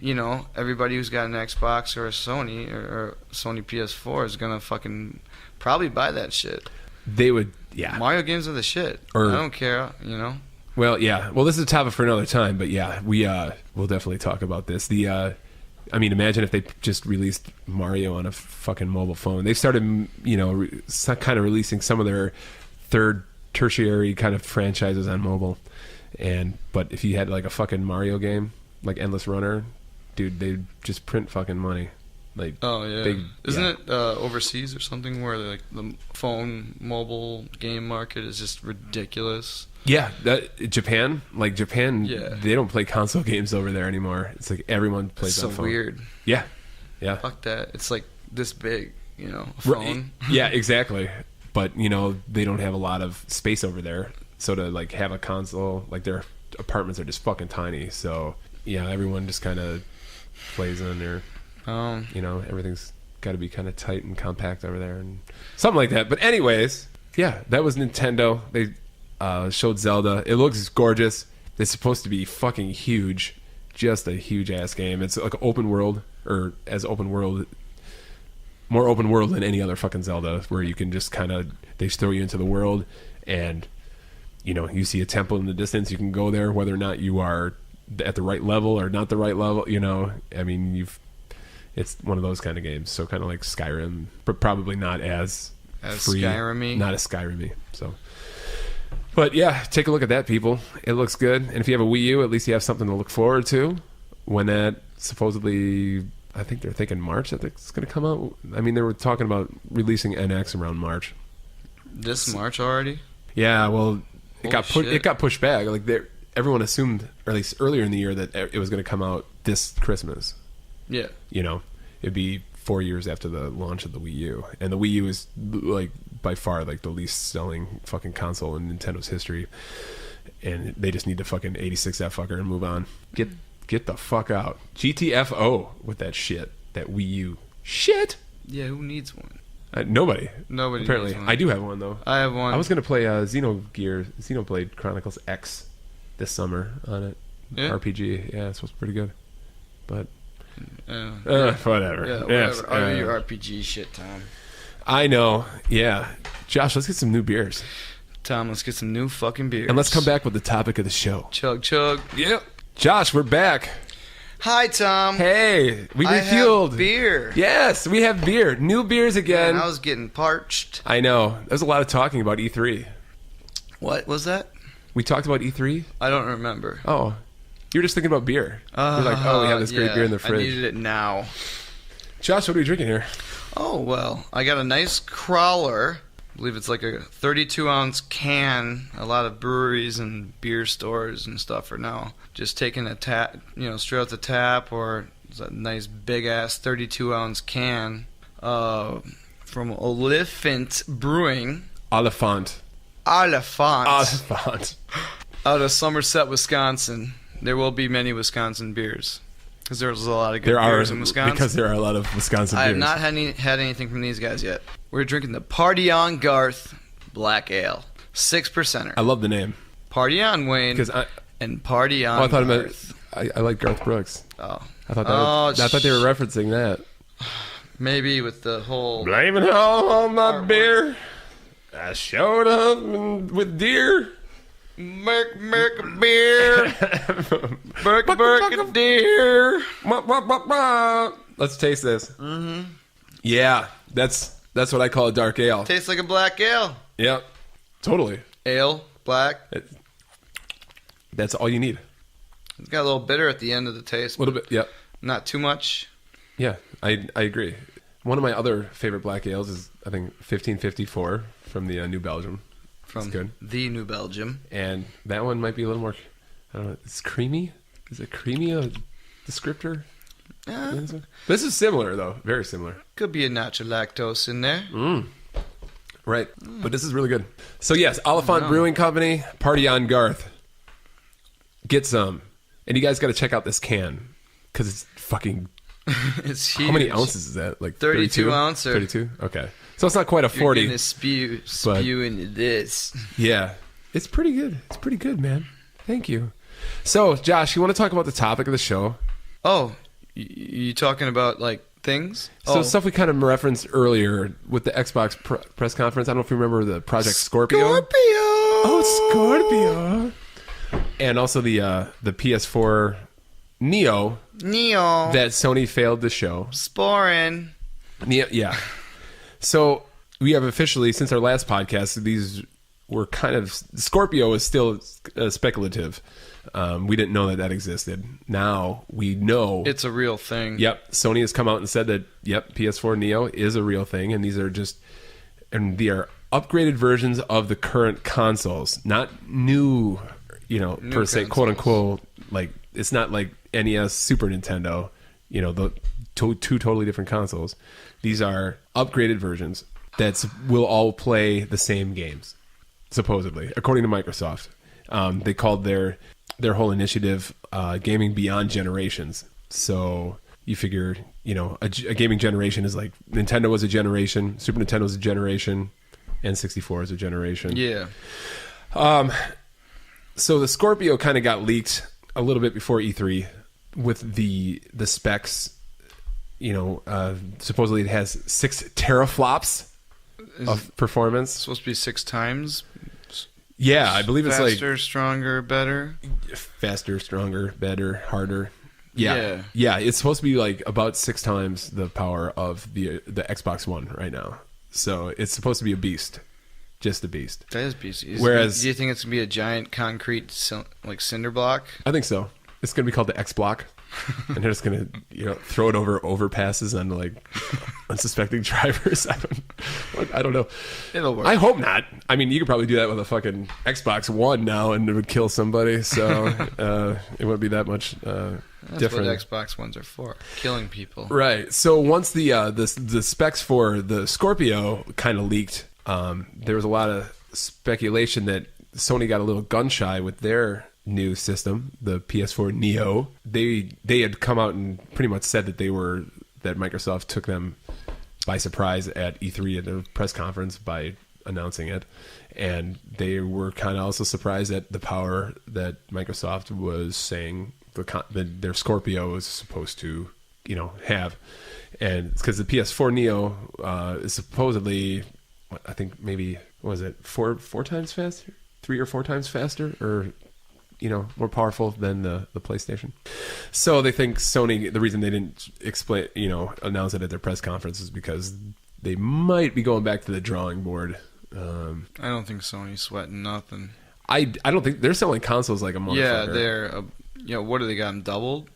everybody who's got an Xbox or a Sony or Sony PS4 is gonna fucking probably buy that shit. They would, yeah. Mario games are the shit. I don't care, Well, yeah. Well, this is a topic for another time, but yeah, we'll definitely talk about this. I mean, imagine if they just released Mario on a fucking mobile phone. They've started, kind of releasing some of their third, tertiary kind of franchises on mobile. But if you had like a fucking Mario game, like Endless Runner, dude, they'd just print fucking money. Like, oh yeah, big, isn't it overseas or something where like the phone mobile game market is just ridiculous? Yeah, Japan, they don't play console games over there anymore. It's like everyone plays on so phone. Weird. Yeah. Fuck that. It's like this big, a phone. Yeah, exactly. But they don't have a lot of space over there, so to like have a console, like their apartments are just fucking tiny. So yeah, everyone just kind of plays on their. Everything's got to be kind of tight and compact over there and something like that. But anyways, yeah, that was Nintendo. showed Zelda. It looks gorgeous. It's supposed to be fucking huge. Just a huge ass game. It's like open world, or more open world than any other fucking Zelda, where you can just kind of, they just throw you into the world, and you see a temple in the distance. You can go there, whether or not you are at the right level or not the right level. I mean, it's one of those kind of games. So kind of like Skyrim, but probably not as free, Skyrim-y. not as Skyrim-y. So, but yeah, take a look at that, people. It looks good. And if you have a Wii U, at least you have something to look forward to when that supposedly, I think they're thinking March, I think it's going to come out. I mean, they were talking about releasing NX around March. This March already? Yeah, well, it Holy got pushed back. Like everyone assumed, or at least earlier in the year, that it was going to come out this Christmas. Yeah. It'd be 4 years after the launch of the Wii U, and the Wii U is like by far like the least selling fucking console in Nintendo's history, and they just need to fucking 86 that fucker and move on. Get the fuck out. GTFO with that shit. That Wii U shit. Yeah, who needs one? Nobody. Apparently. Needs one. I do have one though. I have one. I was gonna play Xenoblade Chronicles X this summer on it. Yeah? RPG. Yeah, it's supposed to be pretty good. But whatever. Yeah, Yes, whatever. Your RPG shit, Tom. I know. Yeah. Josh, let's get some new beers. Tom, let's get some new fucking beers. And let's come back with the topic of the show. Chug, chug. Yep. Josh, we're back. Hi, Tom. Hey, we I refueled. have beer. Yes, we have beer. New beers again. Man, I was getting parched. I know. There's a lot of talking about E3. What was that? We talked about E3? I don't remember. Oh. You were just thinking about beer. You're like, we have this great beer in the fridge. I needed it now. Josh, what are we drinking here? Oh, well, I got a nice crawler. I believe it's like a 32-ounce can. A lot of breweries and beer stores and stuff are now just taking a tap, straight out the tap, or it's a nice big-ass 32-ounce can from Oliphant Brewing. Oliphant. Out of Somerset, Wisconsin. There will be many Wisconsin beers, because there's a lot of good beers in Wisconsin. Because there are a lot of Wisconsin beers. I have not had anything from these guys yet. We're drinking the Party On Garth Black Ale, 6%er. I love the name. Party On Wayne and Party On Garth. I like Garth Brooks. Oh, I thought they were referencing that. Maybe with the whole blaming all on my beer. I showed up with deer. Merc a beer. Merc a deer. Let's taste this. Mm-hmm. Yeah, that's what I call a dark ale. Tastes like a black ale. Yep, totally. Ale, black. That's all you need. It's got a little bitter at the end of the taste. A little bit, yep. Not too much. Yeah, I agree. One of my other favorite black ales is, I think, 1554 from the New Belgium. From good. the New Belgium. And that one might be a little more, I don't know, it's creamy? Is it creamy a descriptor? This is similar, though. Very similar. Could be a notch of lactose in there. Right. But this is really good. So, yes, Oliphant Brewing Company, Party On Garth. Get some. And you guys got to check out this can, because it's fucking... It's huge. How many ounces is that? Like 32 ounces. 32? Okay. So it's not quite a 40. You're going to spew into this. Yeah. It's pretty good. It's pretty good, man. Thank you. So, Josh, you want to talk about the topic of the show? Oh, you talking about, like, things? So stuff we kind of referenced earlier with the Xbox press conference. I don't know if you remember the Project Scorpio. Oh, Scorpio. And also the PS4 Neo that Sony failed to show. Sporin. Yeah. So we have officially, since our last podcast, these were kind of... Scorpio is still speculative. We didn't know that existed. Now we know... It's a real thing. Yep. Sony has come out and said that, PS4 Neo is a real thing, and these are just... And they are upgraded versions of the current consoles. Not new, per se, quote-unquote, like... It's not like NES, Super Nintendo, the two totally different consoles. These are upgraded versions that will all play the same games, supposedly, according to Microsoft. They called their whole initiative Gaming Beyond Generations. So you figure, a gaming generation is like Nintendo was a generation, Super Nintendo was a generation, N64 is a generation. Yeah. So the Scorpio kind of got leaked a little bit before E3 with the specs. Supposedly it has 6 teraflops of performance. Supposed to be 6 times. Yeah, I believe it's faster, stronger, better. Faster, stronger, better, harder. Yeah, it's supposed to be like about 6 times the power of the Xbox One right now. So it's supposed to be a beast, just a beast. That is beastie. Whereas, do you think it's gonna be a giant concrete cinder block? I think so. It's gonna be called the X Block, and they're just gonna throw it over overpasses on like unsuspecting drivers. I don't know. It'll work. I hope not. I mean, you could probably do that with a fucking Xbox One now, and it would kill somebody. So it wouldn't be that much. That's different. what Xbox Ones are for, killing people. Right. So once the specs for the Scorpio kind of leaked, there was a lot of speculation that Sony got a little gun shy with their new system, the PS4 Neo. They had come out and pretty much said that that Microsoft took them by surprise at E3 at the press conference by announcing it, and they were kind of also surprised at the power that Microsoft was saying their Scorpio was supposed to, have. And it's because the PS4 Neo is supposedly, I think maybe, what was it, four times faster? 3 or 4 times faster? Or, more powerful than the PlayStation. So they think Sony, the reason they didn't announce it at their press conference is because they might be going back to the drawing board. I don't think Sony's sweating nothing. I don't think they're selling consoles like a motherfucker. Yeah, they're... what do they got them doubled?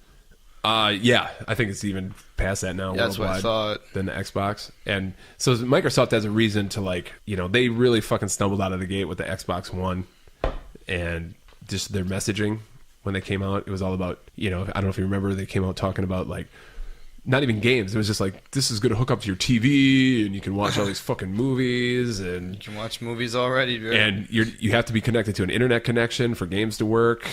Yeah, I think it's even past that now. Yeah, that's what I thought. Than the Xbox, and so Microsoft has a reason to they really fucking stumbled out of the gate with the Xbox One, and just their messaging when they came out, it was all about I don't know if you remember, they came out talking about not even games. It was just this is going to hook up to your TV and you can watch all these fucking movies, and you can watch movies already, dude. And you have to be connected to an internet connection for games to work,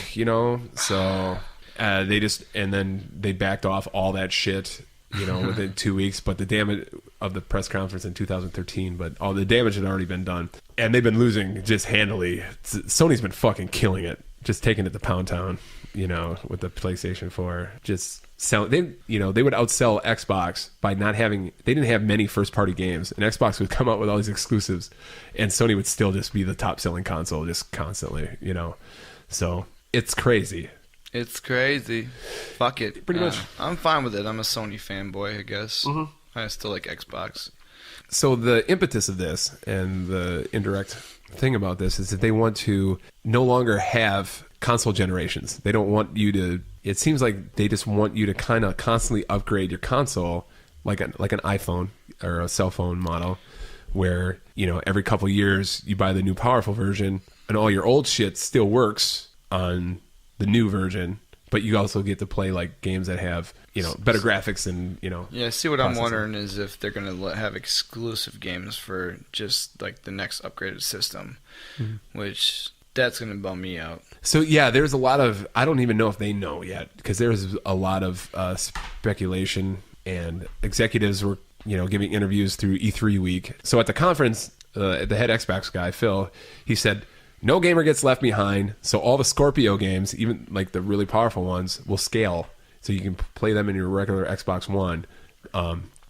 So then they backed off all that shit, within 2 weeks. But the damage of the press conference in 2013, but all the damage had already been done, and they've been losing just handily. Sony's been fucking killing it, just taking it to Pound Town, with the PlayStation 4, just. They would outsell Xbox by not having. They didn't have many first-party games, and Xbox would come out with all these exclusives, and Sony would still just be the top-selling console, just constantly. So it's crazy. It's crazy. Fuck it. Pretty much. I'm fine with it. I'm a Sony fanboy, I guess. Mm-hmm. I still like Xbox. So the impetus of this and the indirect thing about this is that they want to no longer have console generations. They don't want you to. It seems like they just want you to kind of constantly upgrade your console, like an iPhone or a cell phone model, where every couple years you buy the new powerful version, and all your old shit still works on the new version, but you also get to play games that have better graphics and Yeah, see what I'm wondering is if they're gonna have exclusive games for just the next upgraded system, which. That's going to bum me out. So, yeah, there's a lot of... I don't even know if they know yet, because there's a lot of speculation, and executives were, giving interviews through E3 week. So at the conference, the head Xbox guy, Phil, he said, no gamer gets left behind, so all the Scorpio games, even the really powerful ones, will scale, so you can play them in your regular Xbox One.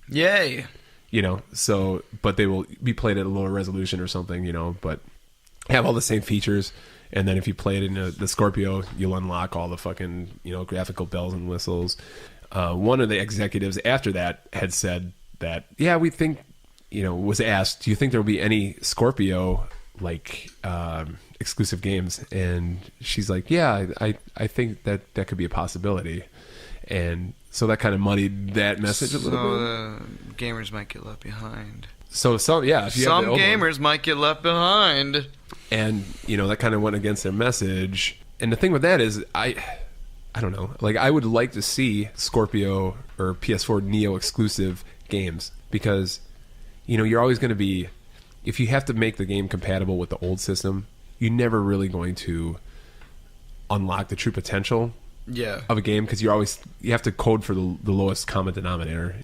Yay! But they will be played at a lower resolution or something, but... have all the same features, and then if you play it in the Scorpio, you'll unlock all the fucking graphical bells and whistles. One of the executives after that had said that we think was asked, do you think there will be any Scorpio exclusive games? And she's like, I think that could be a possibility. And so that kind of muddied that message a little bit. Gamers might get left behind. So some gamers might get left behind. And, that kind of went against their message. And the thing with that is, I don't know. I would like to see Scorpio or PS4 Neo exclusive games. Because, you're always going to be... If you have to make the game compatible with the old system, you're never really going to unlock the true potential of a game. Because you have to code for the lowest common denominator,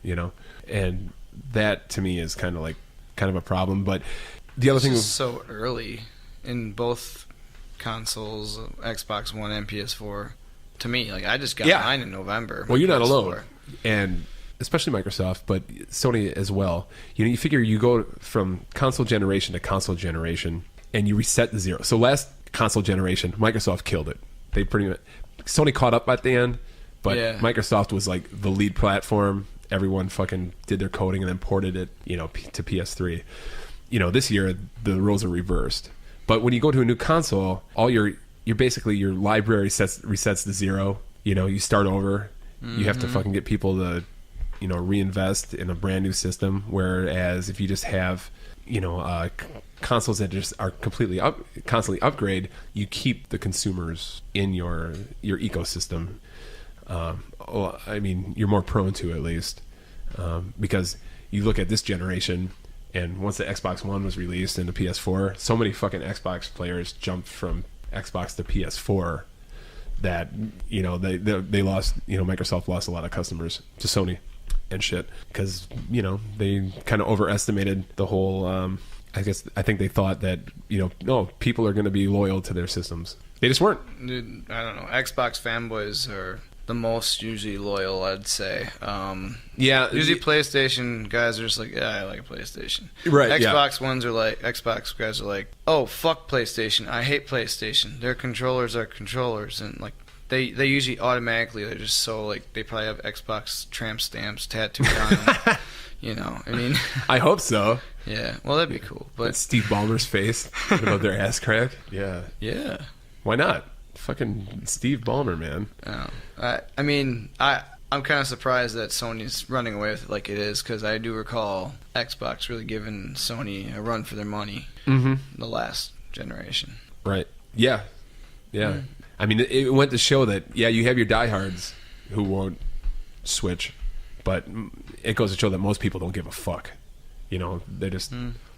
And that, to me, is kind of a problem. But... The other thing is so early in both consoles, Xbox One and PS4. To me, like I just got Yeah. mine in November. Well, you're not PS4. alone, and especially Microsoft, but Sony as well. You know, you figure you go from console generation to console generation, and you reset to zero. So last console generation, Microsoft killed it. They pretty much Sony caught up at the end, but Yeah. Microsoft was like the lead platform. Everyone fucking did their coding and then ported it, you know, to PS3. You know, this year the roles are reversed. But when you go to a new console, all your basically your library resets to zero. You know, you start over. You have to fucking get people to, you know, reinvest in a brand new system. Whereas if you just have, you know, consoles that just are constantly upgrade, you keep the consumers in your ecosystem. I mean, you're more prone to, at least, because you look at this generation. And once the Xbox One was released and the PS4, so many fucking Xbox players jumped from Xbox to PS4 that, you know, they lost, you know, Microsoft lost a lot of customers to Sony and shit because, you know, they kind of overestimated the whole, I think they thought that, you know, no, people are going to be loyal to their systems. They just weren't. Dude, I don't know. Xbox fanboys are the most usually loyal, I'd say. Yeah. Usually PlayStation guys are just like, yeah, I like PlayStation. Right, Xbox ones are like, Xbox guys are like, oh, fuck PlayStation. I hate PlayStation. Their controllers are controllers. And like, they usually automatically, they're just so like, they probably have Xbox tramp stamps tattooed on them. You know, I mean. I hope so. Yeah, well, that'd be cool. But Steve Ballmer's face above their ass crack. Yeah. yeah. Why not? Fucking Steve Ballmer, man. I mean, I'm kind of surprised that Sony's running away with it like it is, because I do recall Xbox really giving Sony a run for their money the last generation. Right. Yeah. Yeah. I mean, it went to show that, yeah, you have your diehards who won't switch, but it goes to show that most people don't give a fuck. You know, they just,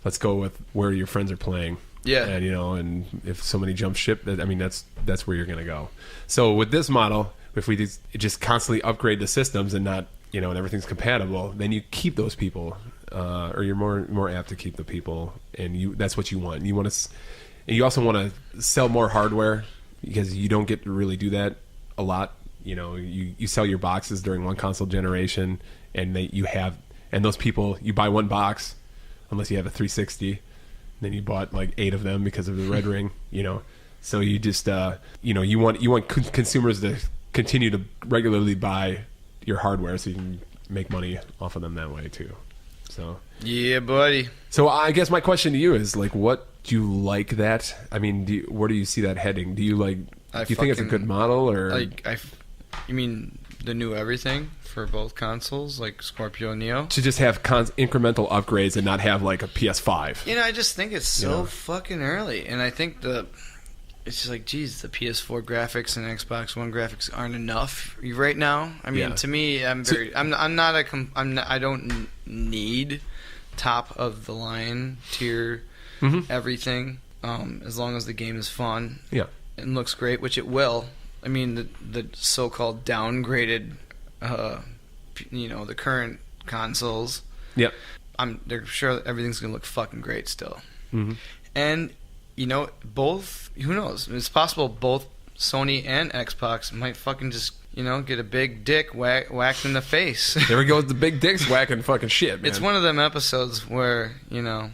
let's go with where your friends are playing. Yeah. And, you know, and if somebody jumps ship, I mean, that's where you're going to go. So with this model, if we just constantly upgrade the systems and not, you know, and everything's compatible, then you keep those people, or you're more apt to keep the people, and that's what you want. You want to, and you also want to sell more hardware, because you don't get to really do that a lot. You know, you sell your boxes during one console generation, and those people, you buy one box, unless you have a 360. Then you bought like 8 of them because of the red ring, you know. So you just, you know, you want consumers to continue to regularly buy your hardware, so you can make money off of them that way too. So yeah, buddy. So I guess my question to you is, like, what do you like that? I mean, where do you see that heading? Do you think it's a good model, or you mean the new everything for both consoles, like Scorpio and Neo? To just have incremental upgrades and not have like a PS5? You know, I just think it's so fucking early, and I think it's just like, geez, the PS4 graphics and Xbox One graphics aren't enough right now. I mean, to me, I don't need top of the line tier everything, as long as the game is fun, and looks great, which it will. I mean, the so-called downgraded, you know, the current consoles. They're sure that everything's gonna look fucking great still. And you know, both. Who knows? It's possible both Sony and Xbox might fucking just, you know, get a big dick whacked in the face. There we go with the big dicks whacking fucking shit, man. It's one of them episodes where, you know,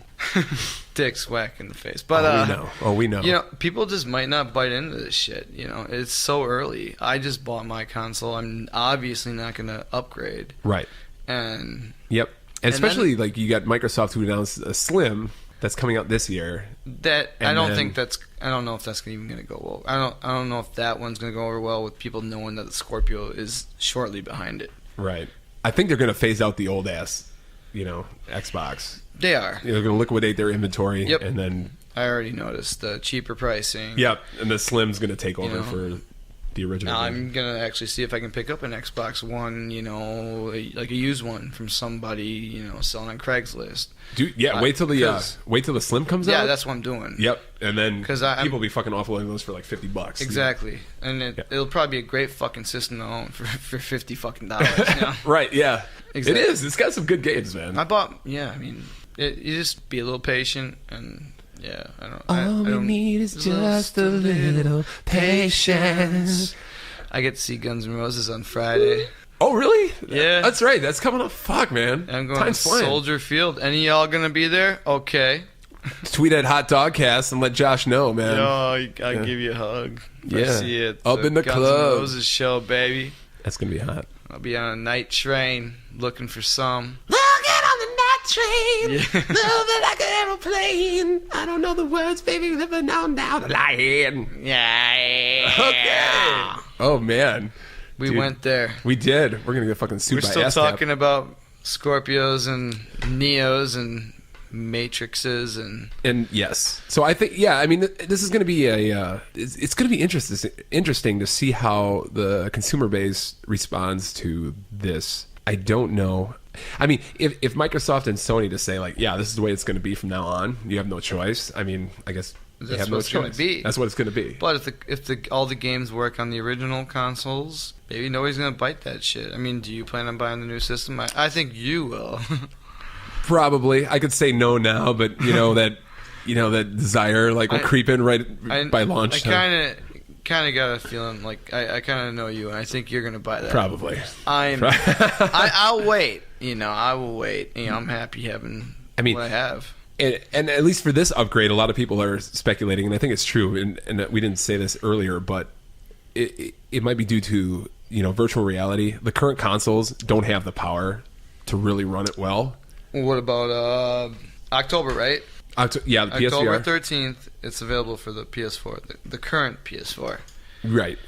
dicks whack in the face. But we know. You know, people just might not bite into this shit. You know, it's so early. I just bought my console. I'm obviously not going to upgrade. Right. And and especially like you got Microsoft who announced a Slim that's coming out this year. I don't know if that's even going to go well. I don't know if that one's going to go over well with people knowing that the Scorpio is shortly behind it. Right. I think they're going to phase out the old ass, you know, Xbox. They are. They're going to liquidate their inventory, and then I already noticed the cheaper pricing. Yep, and the Slim's going to take over for the original. Now I'm going to actually see if I can pick up an Xbox One, you know, like a used one from somebody, you know, selling on Craigslist. Dude, wait till the Slim comes out. Yeah, that's what I'm doing. Yep, and then people will be fucking offloading those for like $50. Exactly, and it'll probably be a great fucking system to own for $50 fucking dollars. You know? Right? Yeah, exactly. It is. It's got some good games, man. I mean, you just be a little patient, and Yeah, I don't. All I we don't, need is just a little patience. I get to see Guns N' Roses on Friday. Oh, really? Yeah. That's right. That's coming up. Fuck, man. I'm going Time's to flying. Soldier Field. Any of y'all gonna be there? Okay. Tweet at Hot Dogcast and let Josh know, man. Yo, I'll give you a hug. If I Yeah. see you at Up in the Guns club. N' Roses show, baby. That's going to be hot. I'll be on a night train looking for some. We'll get on the night train. Yeah. Moving like an aeroplane. I don't know the words, baby. Living on down the line. Yeah. Okay. Oh, man. We Dude, went there. We did. We're going to get fucking sued We're by still ASCAP. talking about Scorpios and Neos and Matrixes and yes. So I think, yeah, I mean, this is going to be it's going to be interesting to see how the consumer base responds to this. I don't know. I mean, if Microsoft and Sony just say, like, yeah, this is the way it's going to be from now on, you have no choice. I mean, I guess they That's have what no it's gonna choice. be. That's what it's going to be. But if all the games work on the original consoles, maybe nobody's gonna bite that shit. I mean, do you plan on buying the new system? I think you will. Probably. I could say no now, but that desire like will creep in by launch. I kind of got a feeling like I kind of know you, and I think you're gonna buy that. Probably. I'll wait. I will wait. I'm happy having what I have. And at least for this upgrade, a lot of people are speculating, and I think it's true. And we didn't say this earlier, but it might be due to virtual reality. The current consoles don't have the power to really run it well. What about October, right? The PSVR. October 13th, it's available for the PS4, the current PS4. Right.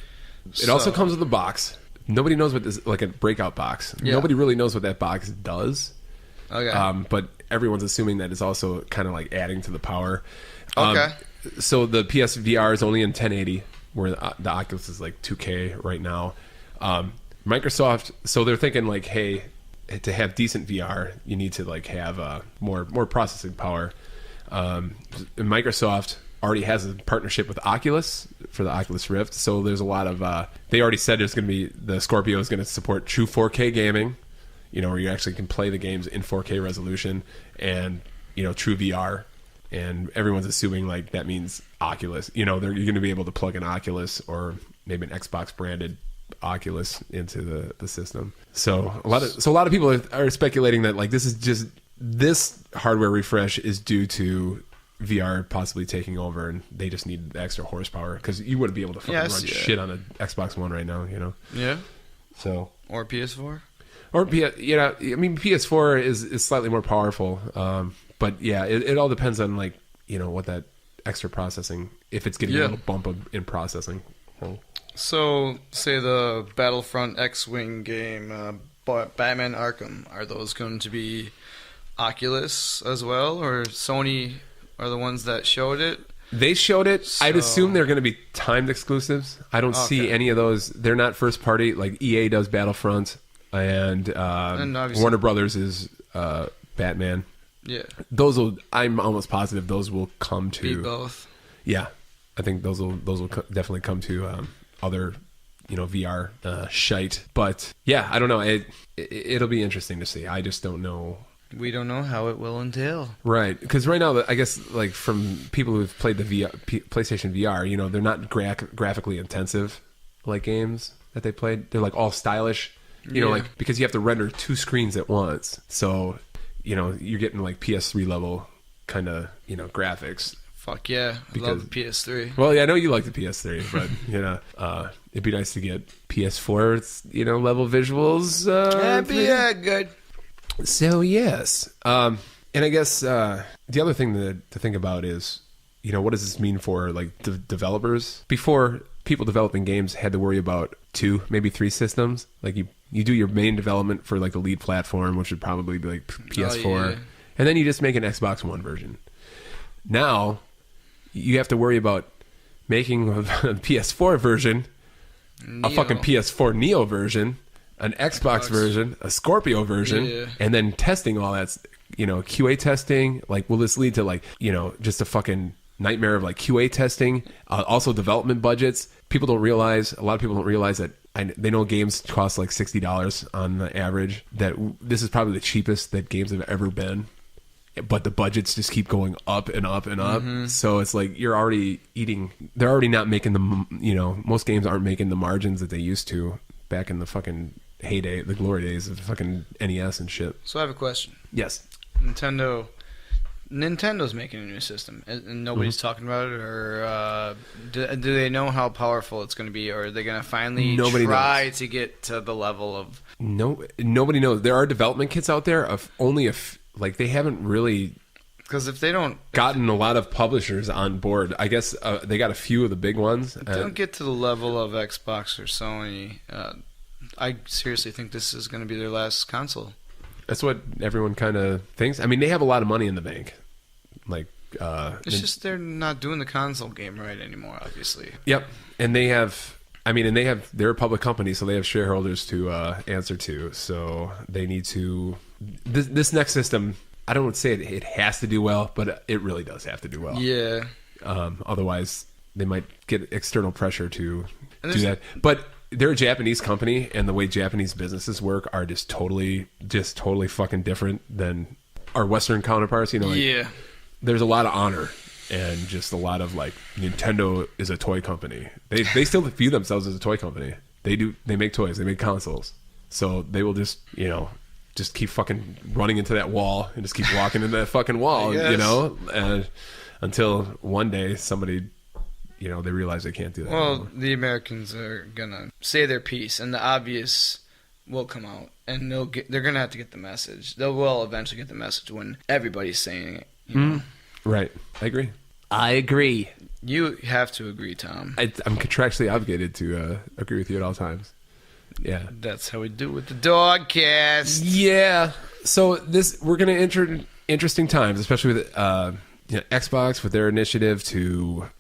It also comes with a box. Nobody knows what this, like a breakout box. Yeah. Nobody really knows what that box does. Okay. But everyone's assuming that it's also kind of like adding to the power. Okay. So the PSVR is only in 1080, where the Oculus is like 2K right now. Microsoft, so they're thinking like, hey, to have decent VR, you need to like have more processing power. Microsoft already has a partnership with Oculus for the Oculus Rift, so there's a lot of they already said there's going to be the Scorpio is going to support true 4K gaming, where you actually can play the games in 4K resolution, and true VR, and everyone's assuming like that means Oculus. You're going to be able to plug an Oculus or maybe an Xbox branded Oculus into the system. So a lot of people are speculating that like this hardware refresh is due to VR possibly taking over, and they just need the extra horsepower because you wouldn't be able to fucking run shit on an Xbox One right now. Yeah. So or PS4. Or PS4 is slightly more powerful, but yeah, it all depends on like what that extra processing, if it's getting a little bump in processing. So, say the Battlefront X-Wing game, Batman Arkham, are those going to be Oculus as well, or Sony are the ones that showed it? They showed it. So, I'd assume they're going to be timed exclusives. I don't see any of those. They're not first party. Like EA does Battlefront, and Warner Brothers is Batman. Yeah. I'm almost positive those will come to be both. Yeah, I think those will definitely come to other VR shite. But yeah, I don't know. It'll be interesting to see. I just don't know. We don't know how it will entail. Right, because right now, I guess like from people who've played the PlayStation VR, they're not graphically intensive like games that they played. They're like all stylish, like because you have to render two screens at once. So you're getting like PS3 level kind of graphics. Fuck yeah, I love the PS3. Well, yeah, I know you like the PS3, but it'd be nice to get PS4 level visuals. Good. So yes, and I guess the other thing to think about is what does this mean for like developers? Before, people developing games had to worry about 2, maybe 3 systems. Like you do your main development for like the lead platform, which would probably be like PS4, and then you just make an Xbox One version. Now you have to worry about making a PS4 version, a fucking PS4 Neo version, an Xbox version, a Scorpio version, and then testing all that, QA testing. Like, will this lead to like, just a fucking nightmare of like QA testing? Also development budgets. A lot of people don't realize that they know games cost like $60 on the average, that this is probably the cheapest that games have ever been. but the budgets just keep going up and up and up. So it's like you're already eating. They're already not making the most games aren't making the margins that they used to back in the fucking heyday, the glory days of the fucking NES and shit. So I have a question. Yes. Nintendo's making a new system, and nobody's talking about it, or do they know how powerful it's going to be, or are they going to finally try to get to the level of... Nobody knows. There are development kits out there of only like they haven't really... Because if they don't... gotten a lot of publishers on board. I guess they got a few of the big ones. If they don't get to the level of Xbox or Sony, I seriously think this is going to be their last console. That's what everyone kind of thinks. I mean, they have a lot of money in the bank. Like, it's just they're not doing the console game right anymore, obviously. Yep, and they have. I mean, they're a public company, so they have shareholders to answer to. So they need to. This next system, I don't want to say it has to do well, but it really does have to do well. Yeah. Otherwise, they might get external pressure to do that. But they're a Japanese company, and the way Japanese businesses work are just totally fucking different than our Western counterparts. Yeah. There's a lot of honor and just a lot of like Nintendo is a toy company. They still view themselves as a toy company. They make toys, they make consoles. So they will just keep fucking running into that wall and just keep walking into that fucking wall, and until one day somebody they realize they can't do that anymore. The Americans are gonna say their piece, and the obvious will come out, and they're gonna have to get the message. They will eventually get the message when everybody's saying it. Right. I agree. You have to agree, Tom. I'm contractually obligated to agree with you at all times. Yeah. That's how we do it with the Dogcast. Yeah. So we're going to enter interesting times, especially with Xbox with their initiative to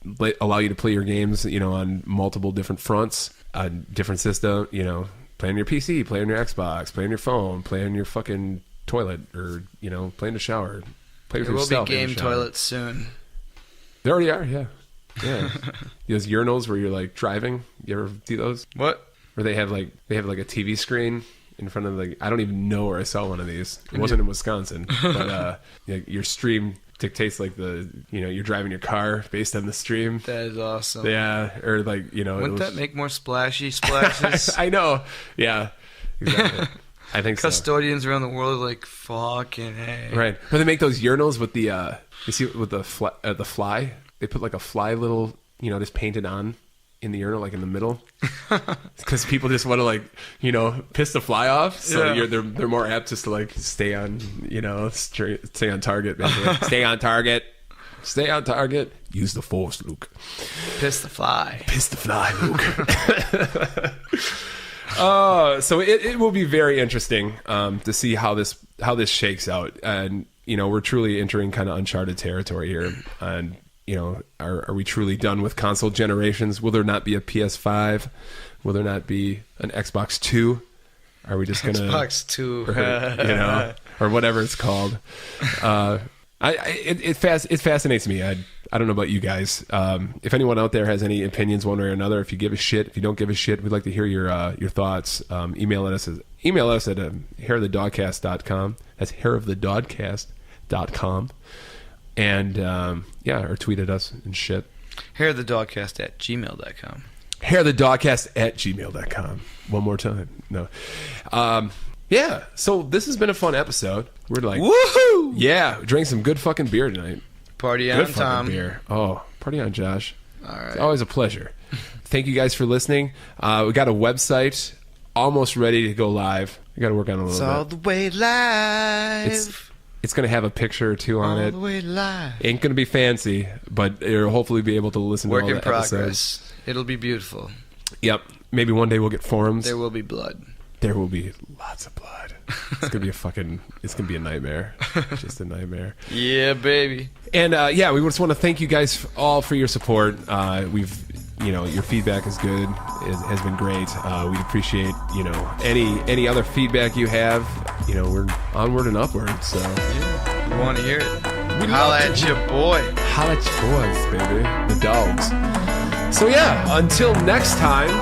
allow you to play your games, on multiple different fronts, different system, play on your PC, play on your Xbox, play on your phone, play on your fucking toilet, or, play in the shower. There will be game toilets soon. There already are, yeah. Yeah. Those urinals where you're like driving. You ever see those? What? Where they have like a TV screen in front of I don't even know where I saw one of these. It wasn't in Wisconsin, but your stream dictates you're driving your car based on the stream. That is awesome. Yeah, or wouldn't that make more splashy splashes? I know. Yeah. Exactly. I think custodians around the world are like, fucking hey. Right. But they make those urinals with the you see with the fly. They put like a fly little just painted on in the urinal, like in the middle, because people just want to piss the fly off. So they're more apt just to stay on stay on target. Basically. Stay on target. Stay on target. Use the force, Luke. Piss the fly. Piss the fly, Luke. So it will be very interesting to see how this shakes out, and we're truly entering kind of uncharted territory here, and are we truly done with console generations? Will there not be a PS5? Will there not be an Xbox 2? Are we just gonna Xbox 2, or whatever it's called? It fascinates me. I don't know about you guys. If anyone out there has any opinions one way or another, if you give a shit, if you don't give a shit, we'd like to hear your thoughts. Email us at hairofthedogcast.com. That's hairofthedogcast.com. And or tweet at us and shit. hairofthedogcast@gmail.com. hairofthedogcast@gmail.com. One more time. No. Yeah, so this has been a fun episode. We're like, woohoo! Yeah, we drank some good fucking beer tonight. Party on, good Tom. Beer. Oh, party on, Josh. All right. It's always a pleasure. Thank you guys for listening. We got a website almost ready to go live. We got to work on it a little bit. It's all the way live. It's going to have a picture or two on it. All the way live. Ain't going to be fancy, but you'll hopefully be able to listen Work to all in the progress. episodes. It'll be beautiful. Yep. Maybe one day we'll get forums. There will be blood. There will be lots of blood. It's gonna be it's gonna be a nightmare. Just a nightmare. Yeah, baby. And we just want to thank you guys all for your support. We've, your feedback is good. It has been great. We appreciate, any other feedback you have. We're onward and upward. So we want to hear it. Holla at your boy. Holla at your boys, baby. The dogs. So until next time.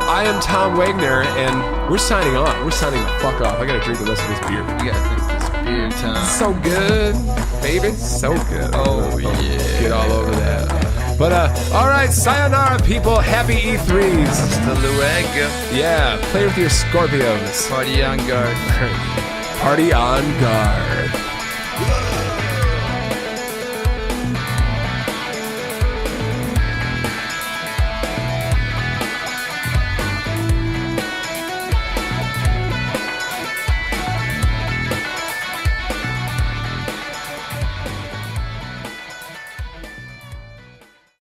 I am Tom Wagner, and we're signing off. We're signing the fuck off. I gotta drink the rest of this beer. You gotta drink this beer. here, Tom. So good, baby. So good. Oh, yeah. Get all over that. But, all right, sayonara, people. Happy E3s. Hasta luego. Yeah, play with your Scorpios. Party on guard. Party on guard.